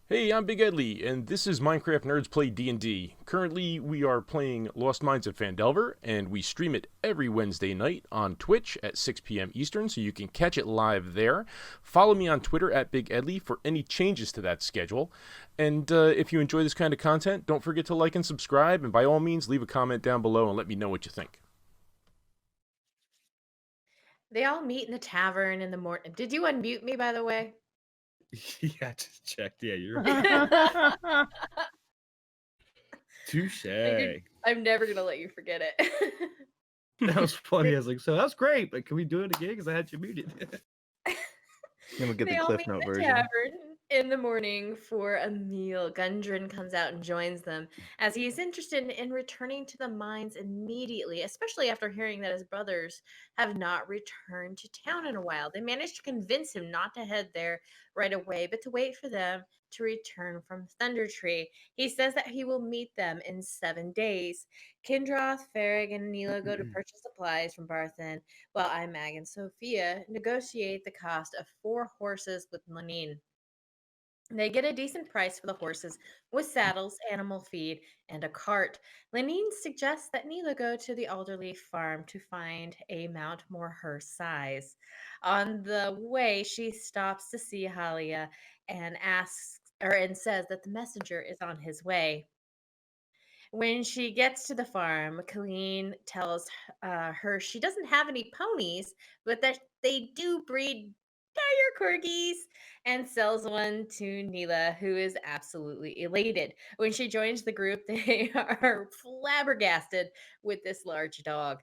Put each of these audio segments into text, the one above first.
Hey, I'm Bigedley, and this is Minecraft Nerds Play D&D. Currently, we are playing Lost Mines of Phandelver, and we stream it every Wednesday night on Twitch at 6 p.m. Eastern, so you can catch it live there. Follow me on Twitter at Bigedley for any changes to that schedule. And if you enjoy this kind of content, don't forget to like and subscribe, and by all means, leave a comment down below and let me know what you think. They all meet in the tavern in the morning. Did you unmute me, by the way? Yeah, just checked. Yeah, you're touche. I'm never gonna let you forget it. That was funny. I was like, so that's great, but can we do it again? Because I had you muted. Then we'll get They the all Cliff meet Note in the version. tavern in the morning for a meal. Gundren comes out and joins them as he is interested in returning to the mines immediately, especially after hearing that his brothers have not returned to town in a while. They manage to convince him not to head there right away, but to wait for them to return from Thunder Tree. He says that he will meet them in 7 days. Kindroth, Farrig, and Nilo go to purchase supplies from Barthen, while Imag and Sophia negotiate the cost of 4 horses with Lenine. They get a decent price for the horses with saddles, animal feed, and a cart. Lenine suggests that Nila go to the Alderley farm to find a mount more her size. On the way, she stops to see Halia and and says that the messenger is on his way. When she gets to the farm, Colleen tells her she doesn't have any ponies, but that they do breed tiger corgis, and sells one to Neela, who is absolutely elated. When she joins the group, they are flabbergasted with this large dog.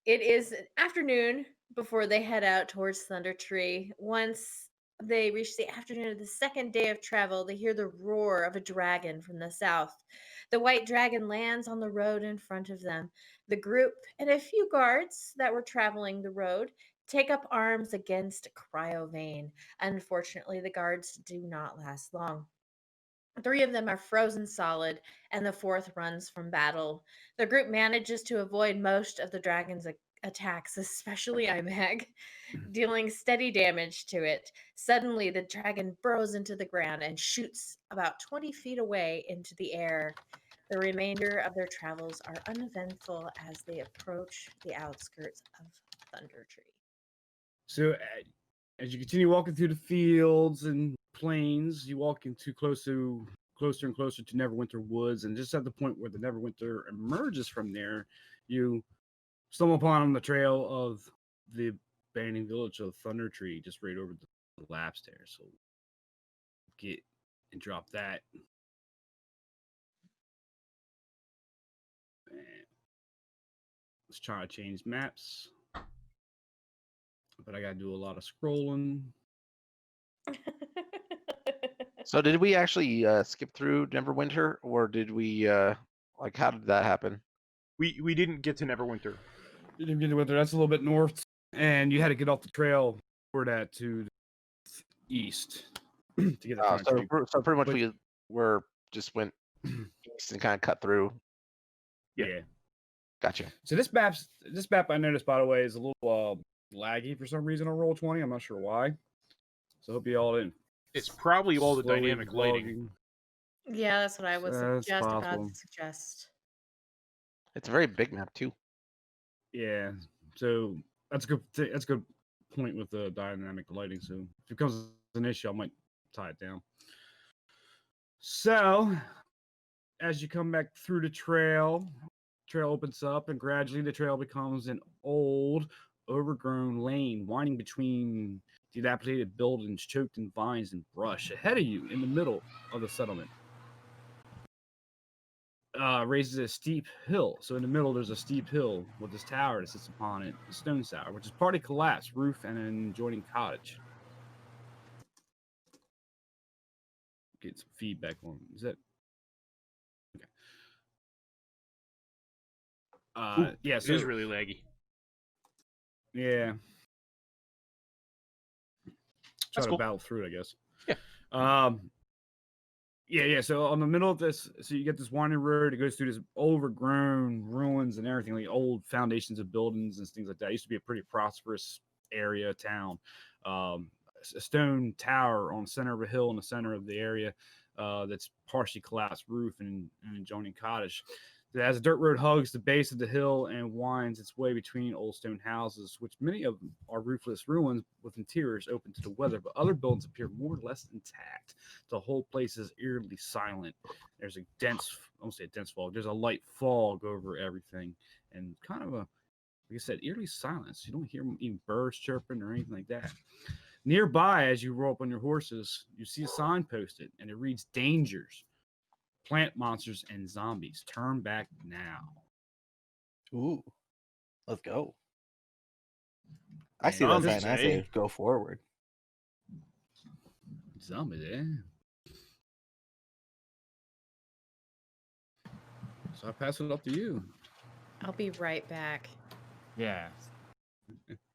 It is an afternoon before they head out towards Thunder Tree. Once they reach the afternoon of the second day of travel, they hear the roar of a dragon from the south. The white dragon lands on the road in front of them. The group and a few guards that were traveling the road take up arms against Cryovane. Unfortunately, the guards do not last long. 3 of them are frozen solid, and the fourth runs from battle. The group manages to avoid most of the dragon's attacks, especially Imag, dealing steady damage to it. Suddenly, the dragon burrows into the ground and shoots about 20 feet away into the air. The remainder of their travels are uneventful as they approach the outskirts of Thunder Tree. So, as you continue walking through the fields and plains, you walk into closer and closer to Neverwinter Woods, and just at the point where the Neverwinter emerges from there, you stumble upon the trail of the abandoned village of Thunder Tree, just right over the lapse there. So, get and drop that. And let's try to change maps, but I gotta do a lot of scrolling. So did we actually skip through Neverwinter, or did we like how did that happen? We didn't get to Neverwinter. You didn't get to Winter. That's a little bit north, and you had to get off the trail for that to the east to get the country. So pretty much But- we were just went east and kind of cut through. Yeah. Gotcha. So this map I noticed, by the way, is a little laggy for some reason on Roll20. I'm not sure why. So I hope you all didn't. It's probably all the slowly dynamic lighting. vlogging. Yeah, that's what I was That's just about possible. to suggest. It's a very big map too. Yeah. So that's a good point with the dynamic lighting. So if it becomes an issue, I might tie it down. So as you come back through the trail opens up, and gradually the trail becomes an old, overgrown lane winding between dilapidated buildings choked in vines and brush. Ahead of you, in the middle of the settlement, raises a steep hill. So in the middle, there's a steep hill with this tower that sits upon it, the stone tower, which is partly collapsed, roof and an adjoining cottage. Get some feedback on. Is that okay? Yeah, so It is really laggy. yeah. Try That's to cool. battle through it, I guess. Yeah. Yeah. So on the middle of this, so you get this winding road. It goes through this overgrown ruins and everything, like old foundations of buildings and things like that. It used to be a pretty prosperous area, town. a stone tower on the center of a hill in the center of the area that's partially collapsed roof and an adjoining cottage. As a dirt road hugs the base of the hill and winds its way between old stone houses, which many of them are roofless ruins with interiors open to the weather, but other buildings appear more or less intact. The whole place is eerily silent. There's a dense, I won't say a dense fog, there's a light fog over everything, and kind of a, like I said, eerily silence. You don't hear even birds chirping or anything like that. Nearby, as you roll up on your horses, you see a sign posted, and it reads "Dangers. Plant monsters and zombies. Turn back now." Ooh, let's go. I see And that sign. I zombies, say eh? go forward. Zombies, So I pass it up to you. I'll be right back. Yeah.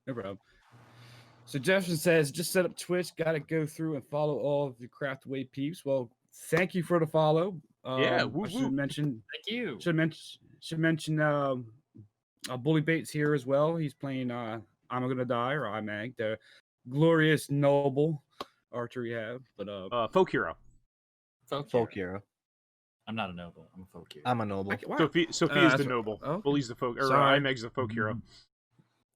No problem. So Jefferson says, just set up Twitch. Got to go through and follow all of the Craftaway peeps. Well, thank you for the follow. Yeah, I woo should woo. mention. Thank you. Should mention. Bully Bates here as well. He's playing. I'm Gonna Die or IMAG, the glorious noble archer we have. But Folk hero. Folk hero. I'm not a noble. I'm a folk hero. I'm a noble. Sophia's the that's- noble. okay. Bully's the folk, or Sorry. Imeg's the folk hero.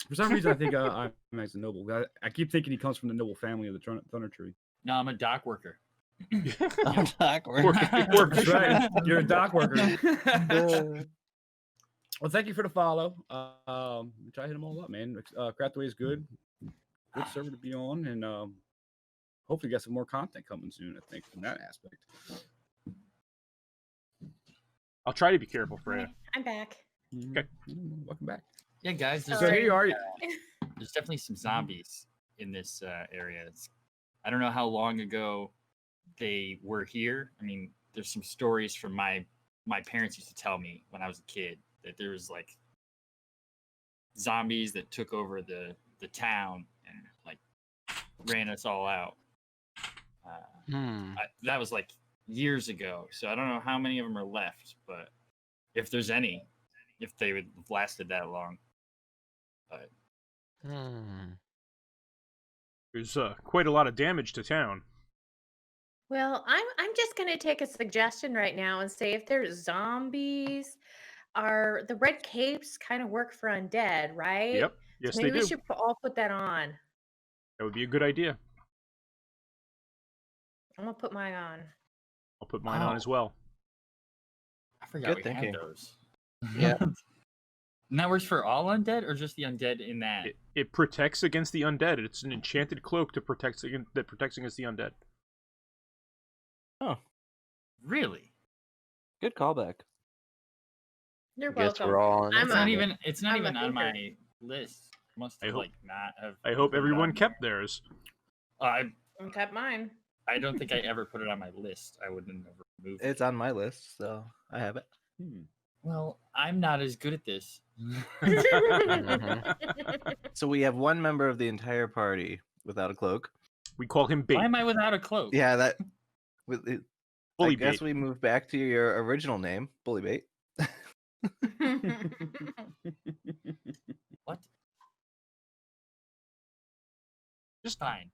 For some reason, I think IMAG's the noble. I keep thinking he comes from the noble family of the Thunder Tree. No, I'm a dock worker. I'm awkward. That's right. You're a dock worker. Well, thank you for the follow. Try to hit them all up, man. Craftaway is good. Good server to be on, and hopefully get some more content coming soon. I think from that aspect. I'll try to be careful, Freya. I'm back. Okay. Welcome back. Yeah, guys. So here you are. There's definitely some zombies in this area. I don't know how long ago they were here. I mean, there's some stories from my parents used to tell me when I was a kid that there was like zombies that took over the town and like ran us all out. That was like years ago, so I don't know how many of them are left, but if there's any, if they would have lasted that long. But There's quite a lot of damage to town. Well, I'm just gonna take a suggestion right now and say if there's zombies, are the red capes kind of work for undead, right? Yep. So Yes, maybe they we do. should all put that on. That would be a good idea. I'm gonna put mine on. I'll put mine on Wow. as well. I forgot Good we thinking. had those. Yeah. And that works for all undead or just the undead in that? It protects against the undead. It's an enchanted cloak that protects against the undead. Oh, Really? good callback. You're Guess welcome. we're all on. I'm It's a- not even. It's not I'm a even on thinker. my list. Must I have hope- like not have. I hope put it everyone on kept there. theirs. I Kept mine. I don't think I ever put it on my list. I wouldn't have removed It's it. on my list, so I have it. Well, I'm not as good at this. So we have one member of the entire party without a cloak. We call him Bait. Why am I without a cloak? Yeah, that. I Bully guess Bait. we move back to your original name, Bully Bait. What? Just Fine.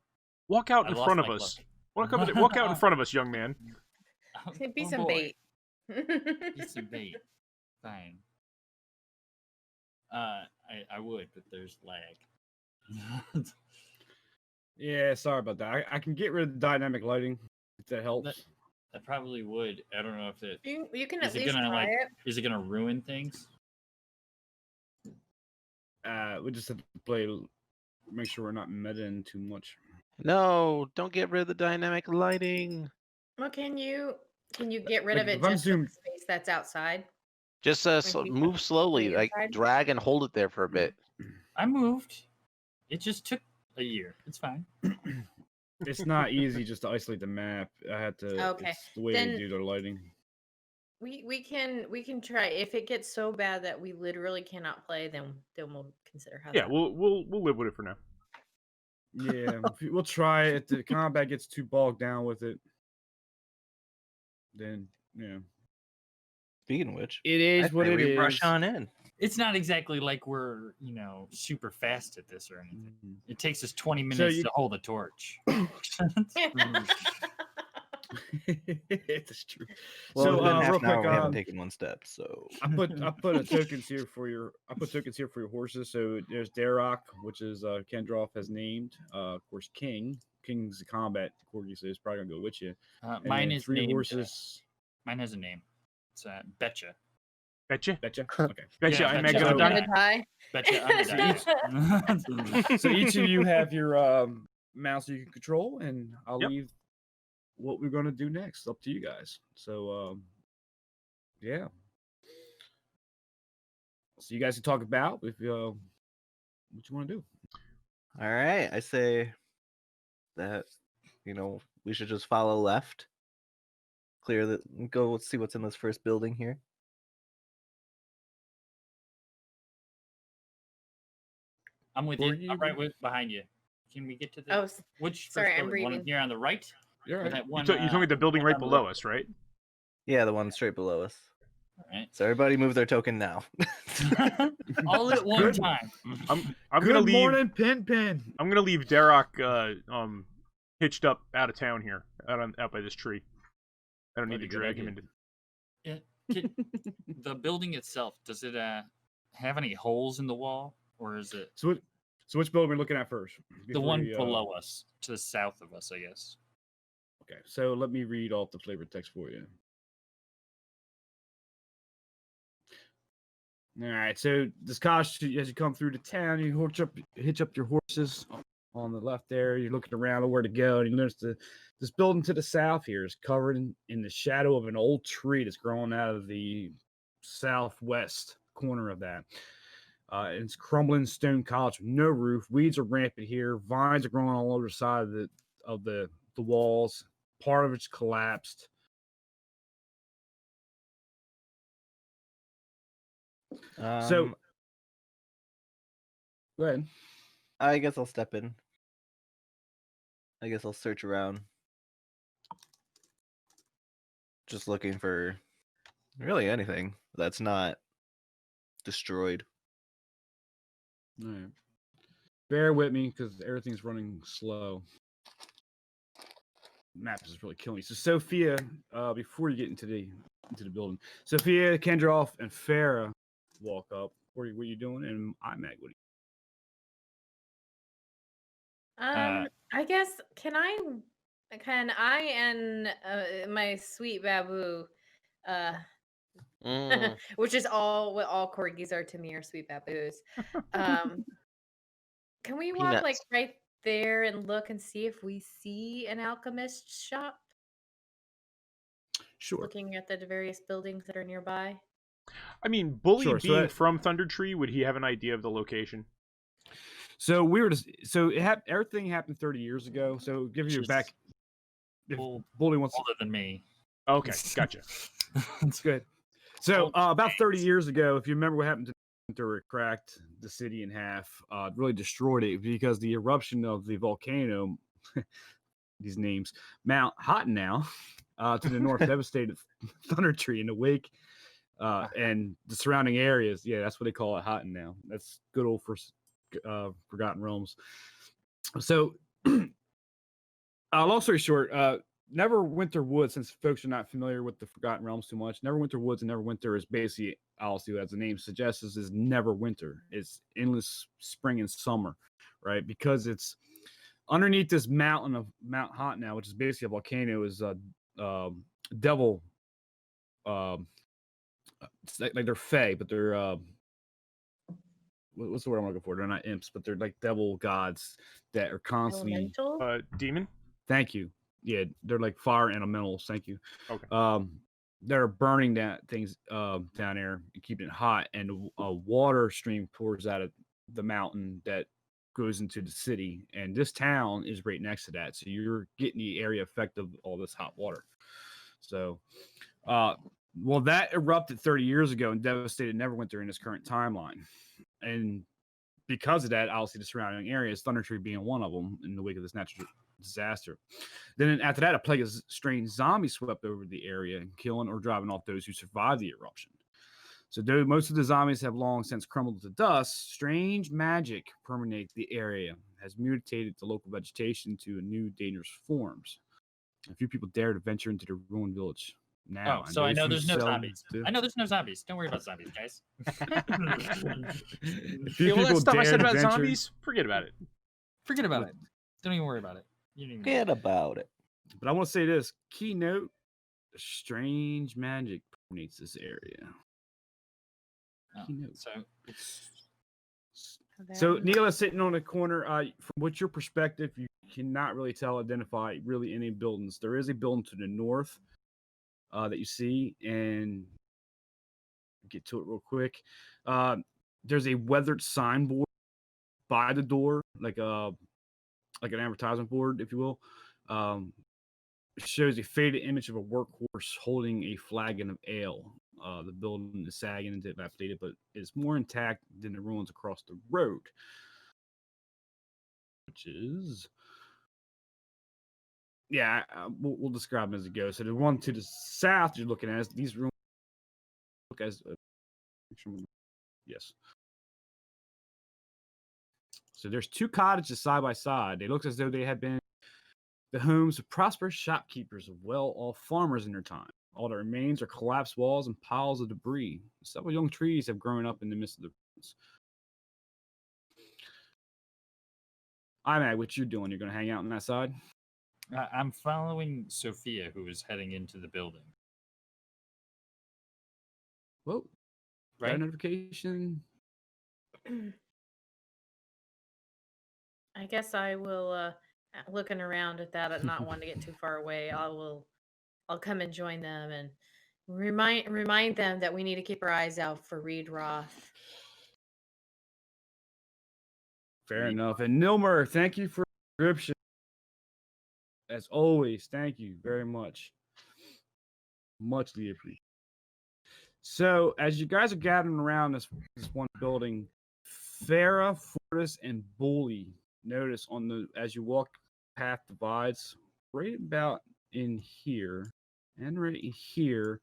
walk out I in lost front of my us. cloak. Walk out in front of us, young man. Be Oh, some boy. bait. Be some bait. Fine. I would, but there's lag. Yeah, sorry about that. I can get rid of the dynamic lighting if that helps. That probably would. I don't know if it You can Is at it least gonna, try like- it. is it gonna ruin things. We just have to play. Make sure we're not metaing too much. No, don't get rid of the dynamic lighting. Well, can you get rid Like, of it if I'm just with the zoomed- space that's outside? Just you move slowly, the like inside? drag and hold it there for a bit. I moved. It just took a year. It's fine. It's not easy just to isolate the map. I had to. Okay, It's the way then- they do their lighting. We can try. If it gets so bad that we literally cannot play, then we'll consider how. Yeah, we'll live with it for now. Yeah, we'll try it. If the combat gets too bogged down with it, then yeah, Speaking of which, it I is what say it we is. brush on in. It's not exactly like we're, super fast at this or anything. Mhm. It takes us 20 So minutes you- to hold a torch. It's true. Well, So it's been half real an hour. quick, We haven't taken one step. So I put tokens here for your horses. So there's Darrock, which is Kendroff has named. Of course, King's a combat corgi, so it's probably gonna go with you. And Mine then is 3 named, horses. Mine has a name. It's Betcha. Betcha. Betcha. Okay. Betcha. Yeah, I'm betcha. gonna Gonna die. die. Betcha I'm gonna die. So each of you have your mouse you can control, and I'll Yep. leave what we're gonna do next up to you guys. So yeah. So you guys can talk about if what you want to do. all right, I say that we should just follow left, clear the go see what's in this first building here. I'm with Or you. you I'm right behind you. Can we get to the Oh, which sorry, first I'm building? One reading. here on the right? You're Or right. that You one, took me the building one right on the below left? us, right? Yeah, the one straight below us. All right. So everybody move their token now. All at one Good. time. I'm Good gonna leave. morning, Pin. I'm gonna leave Darrock hitched up out of town here, out by this tree. I don't need Probably to a good drag him idea. into. The building itself, does it have any holes in the wall, or is it So which building are we looking at first? the Before one we, below us, to the south of us, I guess? Okay, so let me read off the flavor text for you. All right, so this cost as you come through the town, you hitch up your horses on the left there. You're looking around where to go, and you notice this building to the south here is covered in the shadow of an old tree that's growing out of the southwest corner of that. It's crumbling stone columns with no roof. Weeds are rampant here. Vines are growing all over the side of the walls. Part of it's collapsed. So go ahead. I guess I'll step in. I guess I'll search around. Just looking for really anything that's not destroyed. All right. Bear with me because everything's running slow. Map is really killing me. So Sophia, before you get into the building, Sophia, Kendroff, and Farah walk up. What are you doing? And IMAG, what I guess can I and my sweet babu, which is what all corgis are to me, are sweet babus. Can we walk like Peanuts. right there and look and see if we see an alchemist's shop? Sure. Looking at the various buildings that are nearby. I mean, Bully Sure, so being that- from Thunder Tree, would he have an idea of the location? So everything happened 30 years ago. So give you Which back. is If old- Bully wants Older than me. Okay, gotcha. It's good. So Old about 30 days. years ago, if you remember what happened to Winter, it cracked the city in half, really destroyed it because the eruption of the volcano, these names, Mount Hottennow, to the north devastated Thunder Tree in the wake and the surrounding areas. Yeah, that's what they call it, Hottennow. That's good old Forgotten Realms. So, long story short, Neverwinter Woods, since folks are not familiar with the Forgotten Realms too much, Neverwinter Woods and Neverwinter is basically, also as the name suggests, is never winter. It's endless spring and summer, right? Because it's underneath this mountain of Mount Hottennow, which is basically a volcano, is a devil. It's like they're fae, but they're what's the word I'm looking for? They're not imps, but they're like devil gods that are constantly. Elemental? Demon? Thank you. Yeah, they're like fire elementals. Thank you. Okay. They're burning things down there and keeping it hot, and a water stream pours out of the mountain that goes into the city, and this town is right next to that. So you're getting the area effect of all this hot water. So, well, that erupted 30 years ago and devastated Neverwinter in this current timeline, and because of that, obviously the surrounding areas, Thunder Tree being one of them, in the wake of this natural disaster. Then after that, a plague of strange zombies swept over the area and killing or driving off those who survived the eruption. So though most of the zombies have long since crumbled to dust, strange magic permeates the area, has mutated the local vegetation to new dangerous forms. A few people dare to venture into the ruined village now. Oh, so I know those there's who no sell zombies. to- I know there's no zombies. Don't worry about zombies, guys. A Yeah, few well, that people stuff I dare said to about venture. zombies, forget about it. Forget about it. Don't even worry about it. You don't even know. Forget about it. But I want to say this keynote: strange magic permeates this area. Oh, Keynote. so it's So Neil is sitting on the corner. From what's your perspective, you cannot really identify really any buildings. There is a building to the north that you see, and get to it real quick. There's a weathered signboard by the door, like an advertisement board, if you will. It shows a faded image of a workhorse holding a flagon of ale. The building is sagging and dilapidated, but is more intact than the ruins across the road, which is, yeah, we'll describe them as it goes. So the one to the south you're looking at, these ruins look as, yes. So there's two cottages side by side. They look as though they had been the homes of prosperous shopkeepers of well-off farmers in their time. All that remains are collapsed walls and piles of debris. Several young trees have grown up in the midst of the ruins. What you doing? You're going to hang out on that side? I'm following Sophia, who is heading into the building. Whoa. Got a Right? notification. I guess I will looking around at that and not wanting to get too far away. I'll come and join them and remind them that we need to keep our eyes out for Reed Roth. Fair enough. And Nilmer, thank you for the description. As always, thank you very much. Muchly appreciated. So, as you guys are gathering around this one building, Farah, Fortis, and Bully notice as you walk path divides right about in here and right in here,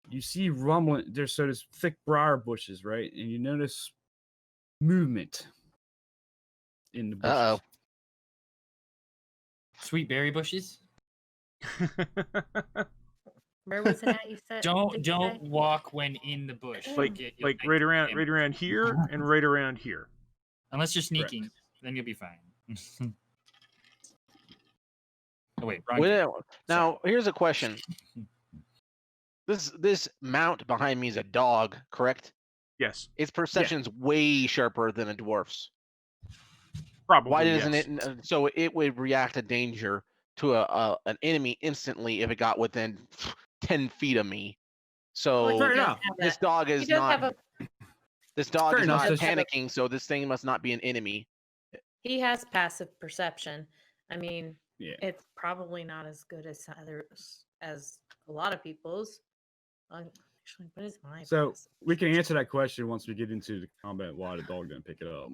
you see rumbling. There's thick briar bushes, right? And you notice movement in the bushes. Uh-oh. Sweet berry bushes. Where was it at? You said Don't did you say? walk when in the bush. Like, You'll like get right around damage. here and right around here. Unless you're sneaking, then you'll be fine. Oh wait, wrong. game. Well, now here's a question. This mount behind me is a dog, correct? Yes, Its perception's way sharper than a dwarf's. probably. Why doesn't yes. it? So it would react to danger to an enemy instantly if it got within 10 feet of me. So Well, Fair he does enough. have this that. dog He is does not. have This dog Fair is enough. not So- panicking, so this thing must not be an enemy. he has passive perception. I mean, Yeah. it's probably not as good as as a lot of people's. Actually, what is my So passive we can answer that question once we get into the combat. Why the dog didn't pick it up?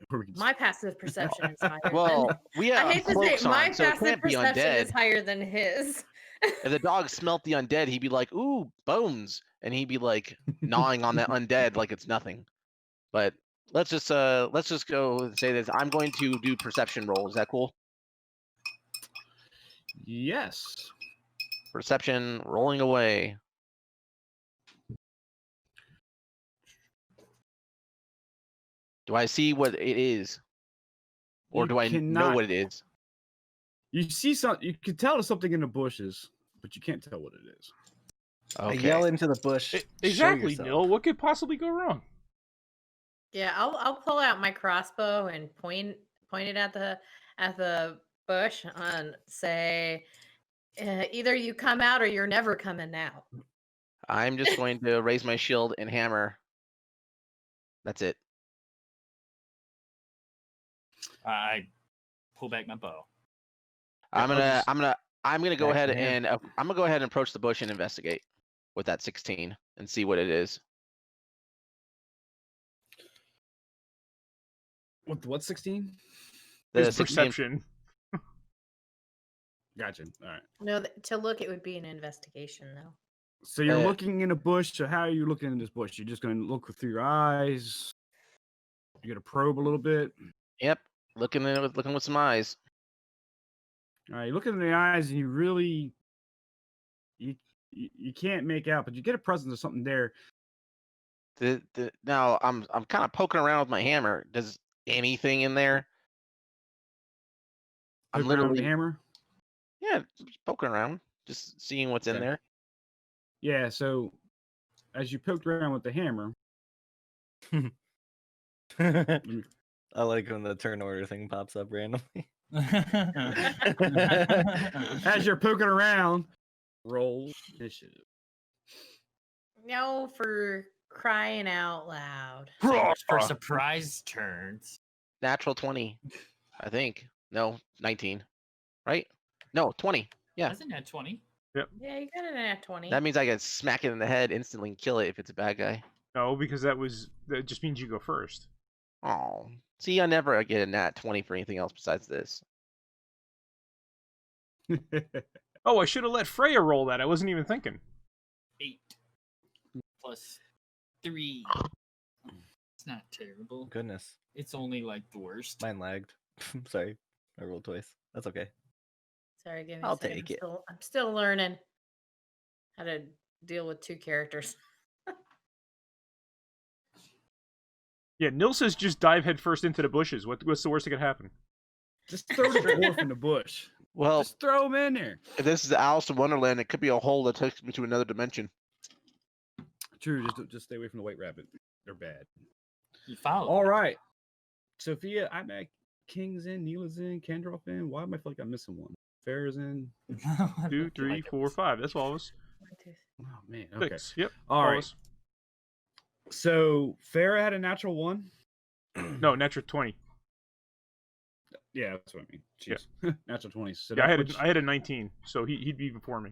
Or we can My passive perception is higher. Well, we I have hate to say, cloaks my on, so it passive can't be perception undead. is higher than his. If the dog smelt the undead, he'd be like, "Ooh, bones," and he'd be like gnawing on that undead like it's nothing. But let's just go and say this. I'm going to do perception roll. Is that cool? Yes. Perception rolling away. Do I see what it is, or You do I know cannot- what it is? You see something. You can tell there's something in the bushes, but you can't tell what it is. I Okay. yell into the bush. "Show Exactly, yourself." Neil. What could possibly go wrong? Yeah, I'll pull out my crossbow and point it at the bush and say, either you come out or you're never coming out. I'm just going to raise my shield and hammer. That's it. I pull back my bow. I'm I'll gonna go Back ahead to him. and I'm gonna go ahead and approach the bush and investigate with that 16 and see what it is. What 16? The His 16 perception. Gotcha. All right. No, to look, it would be an investigation, though. So you're looking in a bush. So how are you looking in this bush? You're just going to look through your eyes. You're going to probe a little bit. Yep. Looking with some eyes. All right, you look in the eyes, and you really you can't make out, but you get a presence of something there. Now I'm kind of poking around with my hammer. Does anything in there? I'm Poke around with literally the hammer. just poking around, just seeing what's in Okay. there. Yeah. So as you poked around with the hammer, I like when the turn order thing pops up randomly. as you're poking around, roll initiative. No, for crying out loud. For surprise turns. Natural 20, I think. No, 19. Right? No, 20. Yeah. Wasn't that 20? Yeah, you got it at 20. That means I can smack it in the head instantly and kill it if it's a bad guy. No, because that just means you go first. Oh. See, I never get a nat 20 for anything else besides this. Oh, I should have let Freya roll that. I wasn't even thinking. 8 plus 3. It's not terrible. Goodness, It's only like the worst. mine lagged. Sorry, I rolled twice. That's okay. Sorry, give me I'll a second. take it. I'm still learning how to deal with 2 characters. Yeah, Nil says just dive headfirst into the bushes. What's the worst that could happen? Just throw the dwarf in the bush. Well, Just throw him in there. if this is Alice in Wonderland, it could be a hole that takes me to another dimension. True. Just stay away from the white rabbit. They're bad. You followed. All right. Sophia, I'm at. King's in, Neela's in, Kendroff in. Why am I feel like I'm missing one? Farrah's in. 2, 3, 4, 5. That's all of us. Oh man. Okay. 6. Yep. All right. of us. So Farrah had a natural 1. No, natural 20. Yeah, that's what I mean. Yeah. Jeez. Natural 20. So Yeah, that I had a 19, so he'd be before me.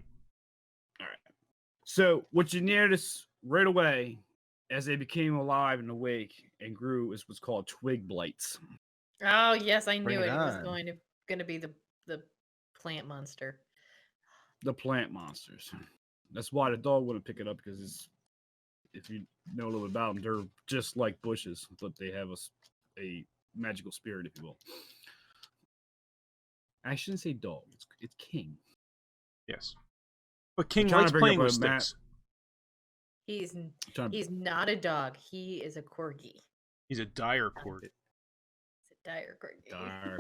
All right. So what you notice right away as they became alive and awake and grew is what's called twig blights. Oh yes, I Bring knew it it. It was on. going to be the plant monster. The plant monsters. That's why the dog wouldn't pick it up, because if you know a little bit about them, they're just like bushes, but they have a magical spirit, if you will. I shouldn't say dog. It's king. Yes. But King trying to likes bring playing up with a map. sticks. He's Trying to- he's not a dog. He is a corgi. He's a dire court He's a dire corgi. Dire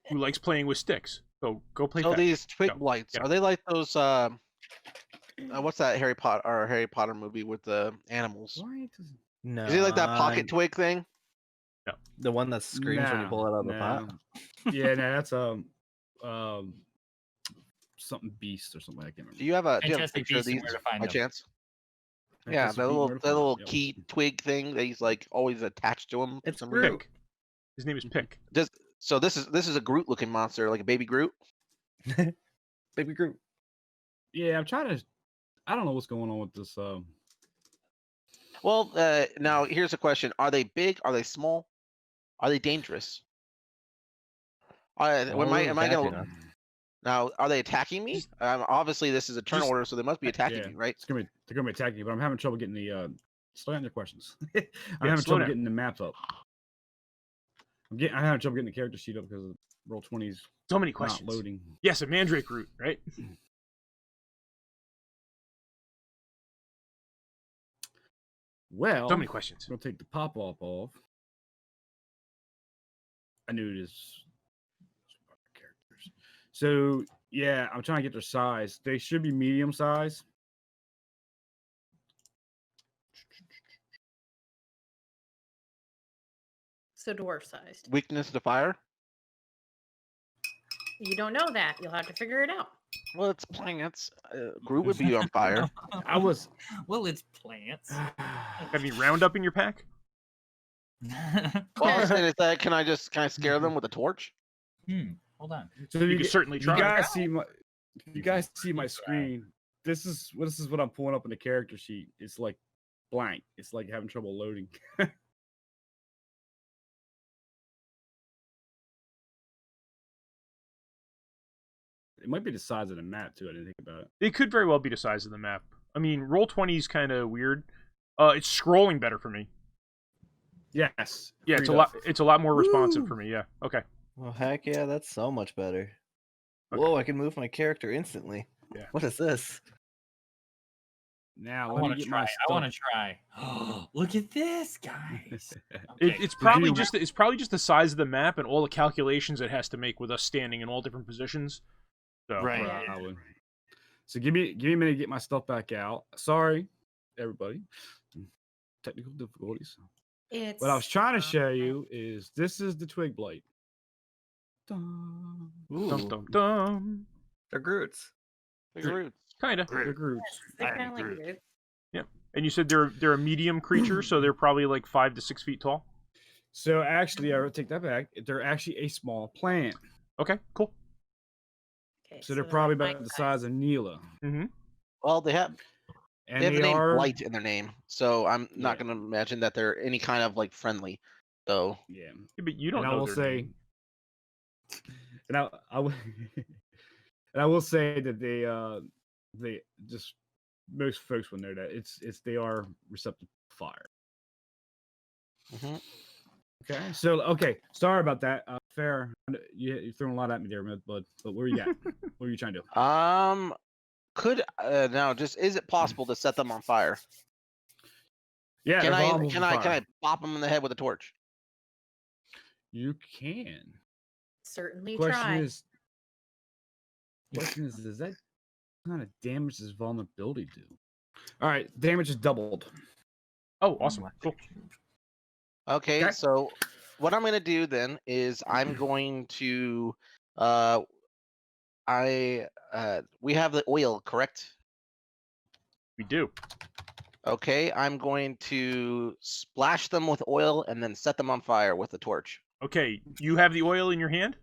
who likes playing with sticks. So go play So fetch. these twig Go. blights, Yeah. are they like those what's that Harry Potter movie with the animals? Why does No, Is it like that pocket twig thing? the one that screams when you pull it out of the pot? Yeah, no, that's something beast or something. I can't remember. Do you have a Fantastic picture of Beasts and these Where to Find by Them. chance? Yeah, Fantastic that Beasts, little Where to that Find little Them. key twig thing that he's like always attached to him. It's for some Groot. reason. Pick. His name is Pick. So this is a Groot looking monster, like a baby Groot. Baby Groot. Yeah, I'm trying to. I don't know what's going on with this. Well, now here's a question: are they big? Are they small? Are they dangerous? Am Well, I attacking gonna us. now? Are they attacking me? Obviously, this is a turn Just- order, so they must be attacking yeah, me, right? they're gonna be attacking you, but I'm having trouble getting the. Slow down your questions. I'm Yeah, having slow trouble down. getting the maps up. I'm having trouble getting the character sheet up because roll 20's So many not questions. loading. Yes, a mandrake root, right? Well, So many questions. I'm gonna take the pop off. I knew it is characters. So yeah, I'm trying to get their size. They should be medium size. So dwarf sized. Weakness to fire. You don't know that. You'll have to figure it out. Well, it's plants. Groot would be on fire. I was. Well, it's plants. Got any Roundup in your pack? Well, and it's like, can I scare them with a torch? Hold on. So You can certainly try. You guys see my. You guys see my screen. This is what I'm pulling up in the character sheet. It's like blank. It's like having trouble loading. It might be the size of the map too. I didn't think about it. It could very well be the size of the map. I mean, Roll20 is kind of weird. It's scrolling better for me. Yes. Yeah, freed up. it's a lot more responsive Woo! for me. Yeah. Okay. Well, heck yeah, that's so much better. Okay. Whoa, I can move my character instantly. Yeah. What is this? Now I let want me to get try. my I stuff. want to try. Look at this, guys. It's probably just the size of the map and all the calculations it has to make with us standing in all different positions. So Right. Probably. So give me a minute to get my stuff back out. Sorry, everybody. Technical difficulties. It's What I was trying to show you is this is the twig blight. Dun. dum dum dum. They're Groots. Big roots. Kinda. They're Groots. they're I kind of like agree. Groot. And you said they're a medium creature, so they're probably like 5 to 6 feet tall. So actually, I would take that back. They're actually a small plant. Okay, cool. Okay, So they're probably like about the size of Neela. Mm-hmm. Well, they have And they have the name are Blight in their name, so I'm not Yeah. going to imagine that they're any kind of like friendly. So Yeah. Yeah, but you don't And I know will their say, name. and I will, and I will say that they just most folks will know that it's they are receptive to fire. mhm. Okay, so sorry about that. Fair, you're throwing a lot at me there, bud. But what do you got? What are you trying to do? Could now just is it possible to set them on fire? Yeah, Can they're I vulnerable can to I fire. can I pop them in the head with a torch? You can. certainly Question try. is, does that kind of damage does vulnerability do? All right, damage is doubled. Oh, awesome. Cool. Okay, Okay. so what I'm going to do then is I'm going to we have the oil, correct? We do. Okay, I'm going to splash them with oil and then set them on fire with a torch. Okay, you have the oil in your hand?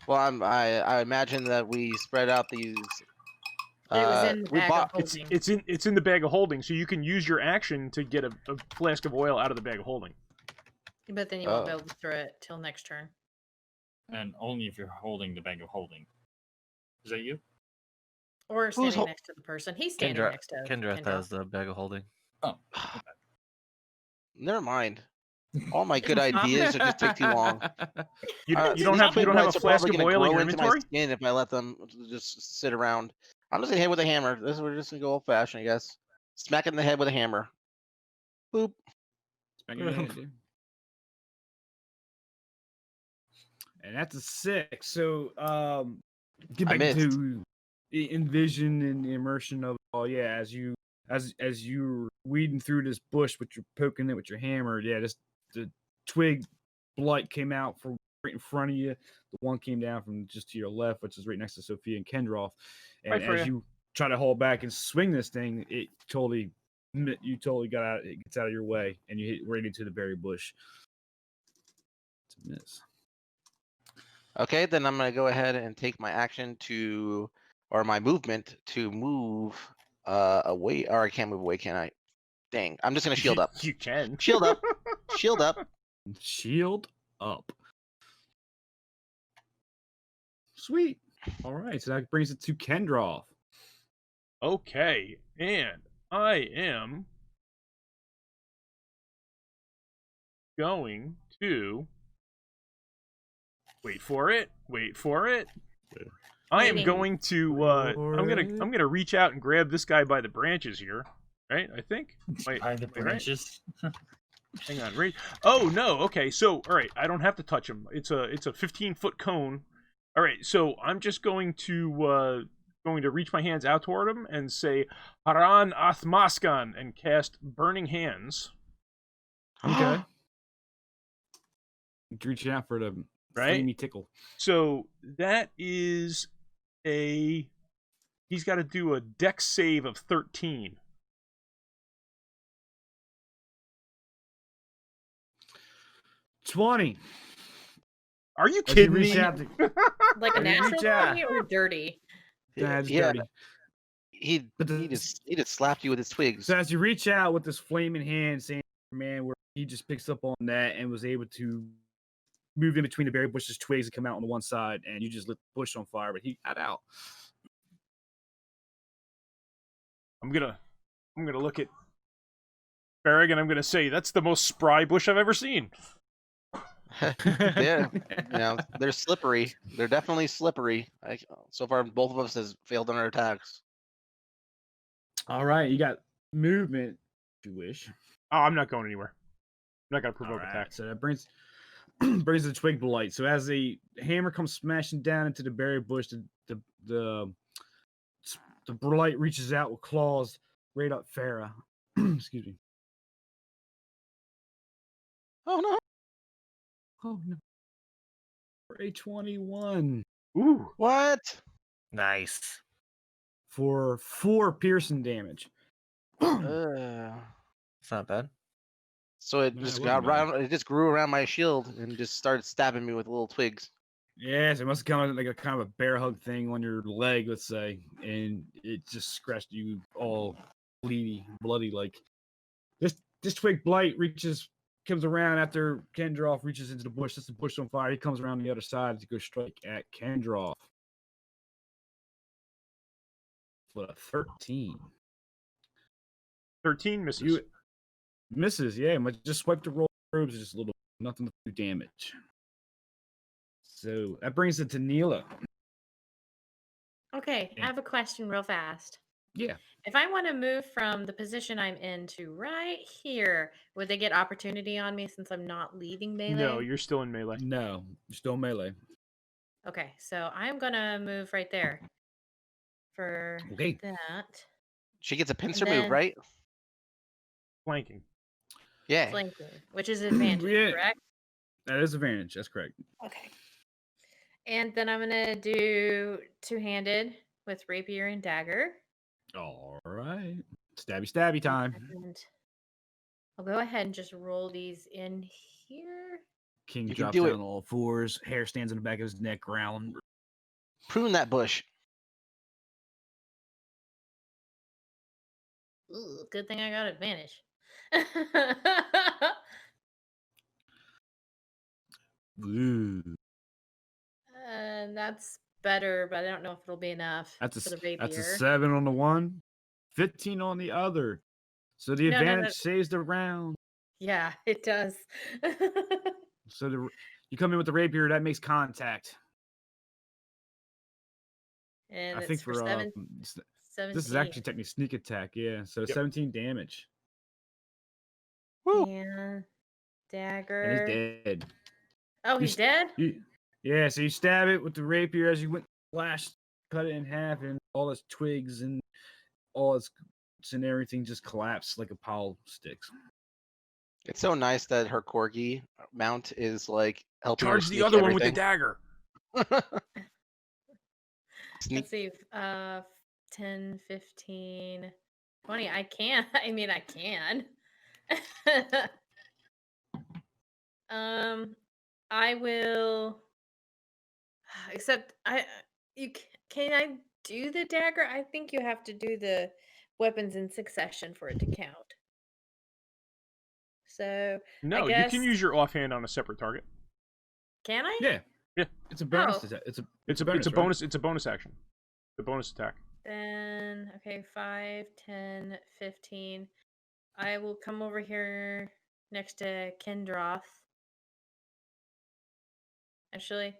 Well, I imagine that we spread out these. It was in the we bag bought. of It's holding. it's in the bag of holding, so you can use your action to get a flask of oil out of the bag of holding. But then you won't be Oh. able to throw it till next turn. And only if you're holding the bag of holding. Is that you? Or standing hol- next to the person. He's standing Kendra, next to Kendra Kendra. has the bag of holding. Oh, Never mind. All my good ideas are just take too long. You These don't have twig a blights are flask probably of gonna oil in grow your into my inventory? skin if I let them just sit around. I'm just gonna hit with a hammer. We're just gonna go old fashioned, I guess. Smack it in the head with a hammer. Boop. Smack your head, dude. And that's a 6. So get I back missed. to the envision and the immersion of yeah, as you're weeding through this bush, but you're poking it with your hammer. Yeah, just the twig blight came out from right in front of you. The one came down from just to your left, which is right next to Sophia and Kendroff. And Hi, Freya. as you try to hold back and swing this thing, you totally got out. It gets out of your way, and you hit right into the berry bush. It's a miss. Okay, then I'm gonna go ahead and take my action or my movement to move away. Or I can't move away, can I? Dang! I'm just gonna shield up. You can. Shield up. Shield up. Shield up. Sweet. All right, so that brings it to Kendroff. Okay, and I am going to wait for it. I am Waiting. going to I'm gonna reach out and grab this guy by the branches here. Right? I think. Wait, by the right? branches. Hang on, right? Oh no, okay, so all right, I don't have to touch him. It's a 15-foot cone. All right, so I'm just going to reach my hands out toward him and say Haran Athmaskan and cast Burning Hands. Okay. Reaching out for the Right? flamey tickle. So that is he's got to do a dex save of 13. $20. Are you As you kidding reach me? out to, Like a Are you natural reach 20 or dirty? Nah, it's Yeah, dirty. he But he just slapped you with his twigs. So as you reach out with this flaming hand, saying, "Man," where he just picks up on that and was able to move in between the berry bushes, twigs, and come out on the one side, and you just lit the bush on fire. But he got out. I'm gonna look at Farrag and I'm gonna say that's the most spry bush I've ever seen. Yeah, they're slippery. They're definitely slippery. So far, both of us has failed on our attacks. All right, you got movement, if you wish. Oh, I'm not going anywhere. I'm not gonna All provoke right, attack. so that brings the twig blight. So as the hammer comes smashing down into the berry bush, the blight reaches out with claws right up Farah. Excuse me. Oh no! Oh no. For a 21 Ooh. What? Nice. for 4 piercing damage. It's not bad. So it No, just it got wasn't bad. around. It just grew around my shield and just started stabbing me with little twigs. Yes, it must have come like a kind of a bear hug thing on your leg, let's say, and it just scratched you all bloody. Like this twig blight comes around after Kendroff reaches into the bush. That's the bush on fire. He comes around the other side to go strike at Kendroff for a 13. 13 misses. You misses, yeah. Just swipe the roll probes, just a little, nothing to do damage. So that brings it to Neela. Okay, I have a question real fast. Yeah. If I want to move from the position I'm in to right here, would they get opportunity on me since I'm not leaving melee? No, you're still in melee. No, you're still melee. Okay, so I'm gonna move right there for Okay. that. She gets a pincer And then- move, right? Flanking. Yeah. Flanking, which is advantage, Yeah. correct? That is advantage. That's correct. Okay. And then I'm gonna do two-handed with rapier and dagger. All right. Stabby time. And I'll go ahead and just roll these in here. King You can drops do down it. on all fours. Hair stands in the back of his neck, ground. Prune that bush. Ooh, good thing I got advantage. Ooh. And that's better, but I don't know if it'll be enough That's for the a rapier. 7 on the one, 15 on the other. So the No, advantage saves the round. Yeah, it does. So you come in with the rapier, that makes contact. And I it's think for for 17. this is actually technically sneak attack, yeah. So Yep. 17 damage. Woo. And And dagger. he's dead. Oh, You he's s- dead? Yeah, so you stab it with the rapier as you went flash, cut it in half, and all its twigs and all its and everything just collapsed like a pile of sticks. It's so nice that her corgi mount is like helping her Charge the sneak other one with the everything. dagger. Sneak. Let's see. 10, 15, 20. I can. I mean, I can. I will. Except can I do the dagger? I think you have to do the weapons in succession for it to count. So No, I you guess can use your offhand on a separate target. can I? Yeah. Yeah. It's a bonus. Oh. It's a It's a right? bonus. It's a bonus action. The bonus attack. Then okay, 5, 10, 15. I will come over here next to Kendroth. Actually,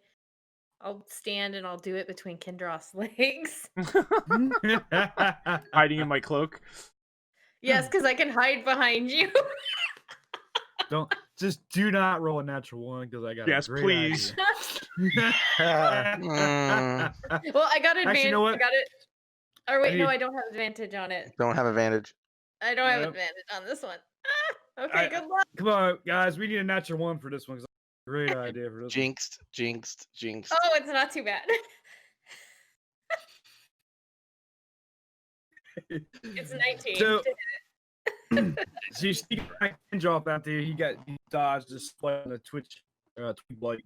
I'll stand and I'll do it between Kendroth's legs. Hiding in my cloak. Yes, because I can hide behind you. do not roll a natural one because I got Yes, a great please. idea. Well, I got advantage. Actually, you know what? I got it. Or wait, no, need- I don't have advantage on it. Don't have advantage. I don't have Nope. advantage on this one. Okay, good luck. Come on, guys. We need a natural one for this one. 'Cause I got a great idea for this Jinxed, jinxed, jinxed. Oh, it's not too bad. one. It's 19. So, so you see drop out there. He dodged just playing the twitch blight.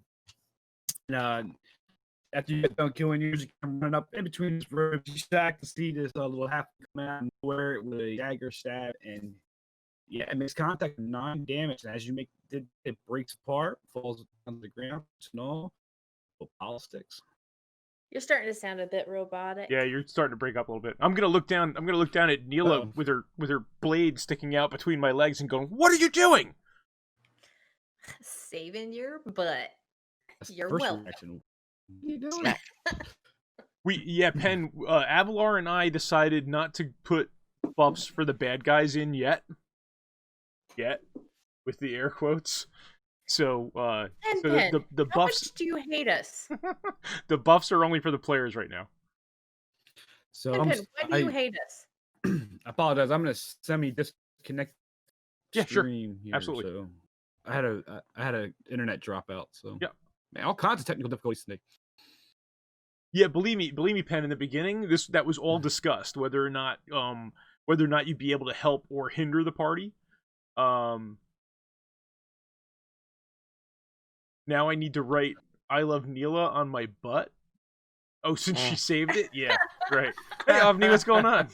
After you get done killing yours, you come running up in between his robes. You stack to see this little half come out and wear it with a dagger stab, and yeah, it makes contact with 9 damage. And as you it breaks apart, falls on the ground, and all pile of sticks. You're starting to sound a bit robotic. Yeah, you're starting to break up a little bit. I'm gonna look down at Neela Uh-oh. with her blade sticking out between my legs and going, "What are you doing?" Saving your butt. That's the You're first welcome. reaction. What are you doing? Smack. Pen, Avalar and I decided not to put buffs for the bad guys in yet, with the air quotes. So, And so Ben, the how buffs much do you hate us? the buffs are only for the players right now. So Ben, why do you I hate us? I apologize. I'm gonna semi-disconnect Yeah, sure. stream here. Absolutely. So I had a internet dropout. So Yeah. man, all kinds of technical difficulties today. Yeah, believe me, Pen. In the beginning, that was all discussed whether or not you'd be able to help or hinder the party. Now I need to write "I love Neela" on my butt. Oh, since she saved it, yeah, right. Hey, Avni, what's going on?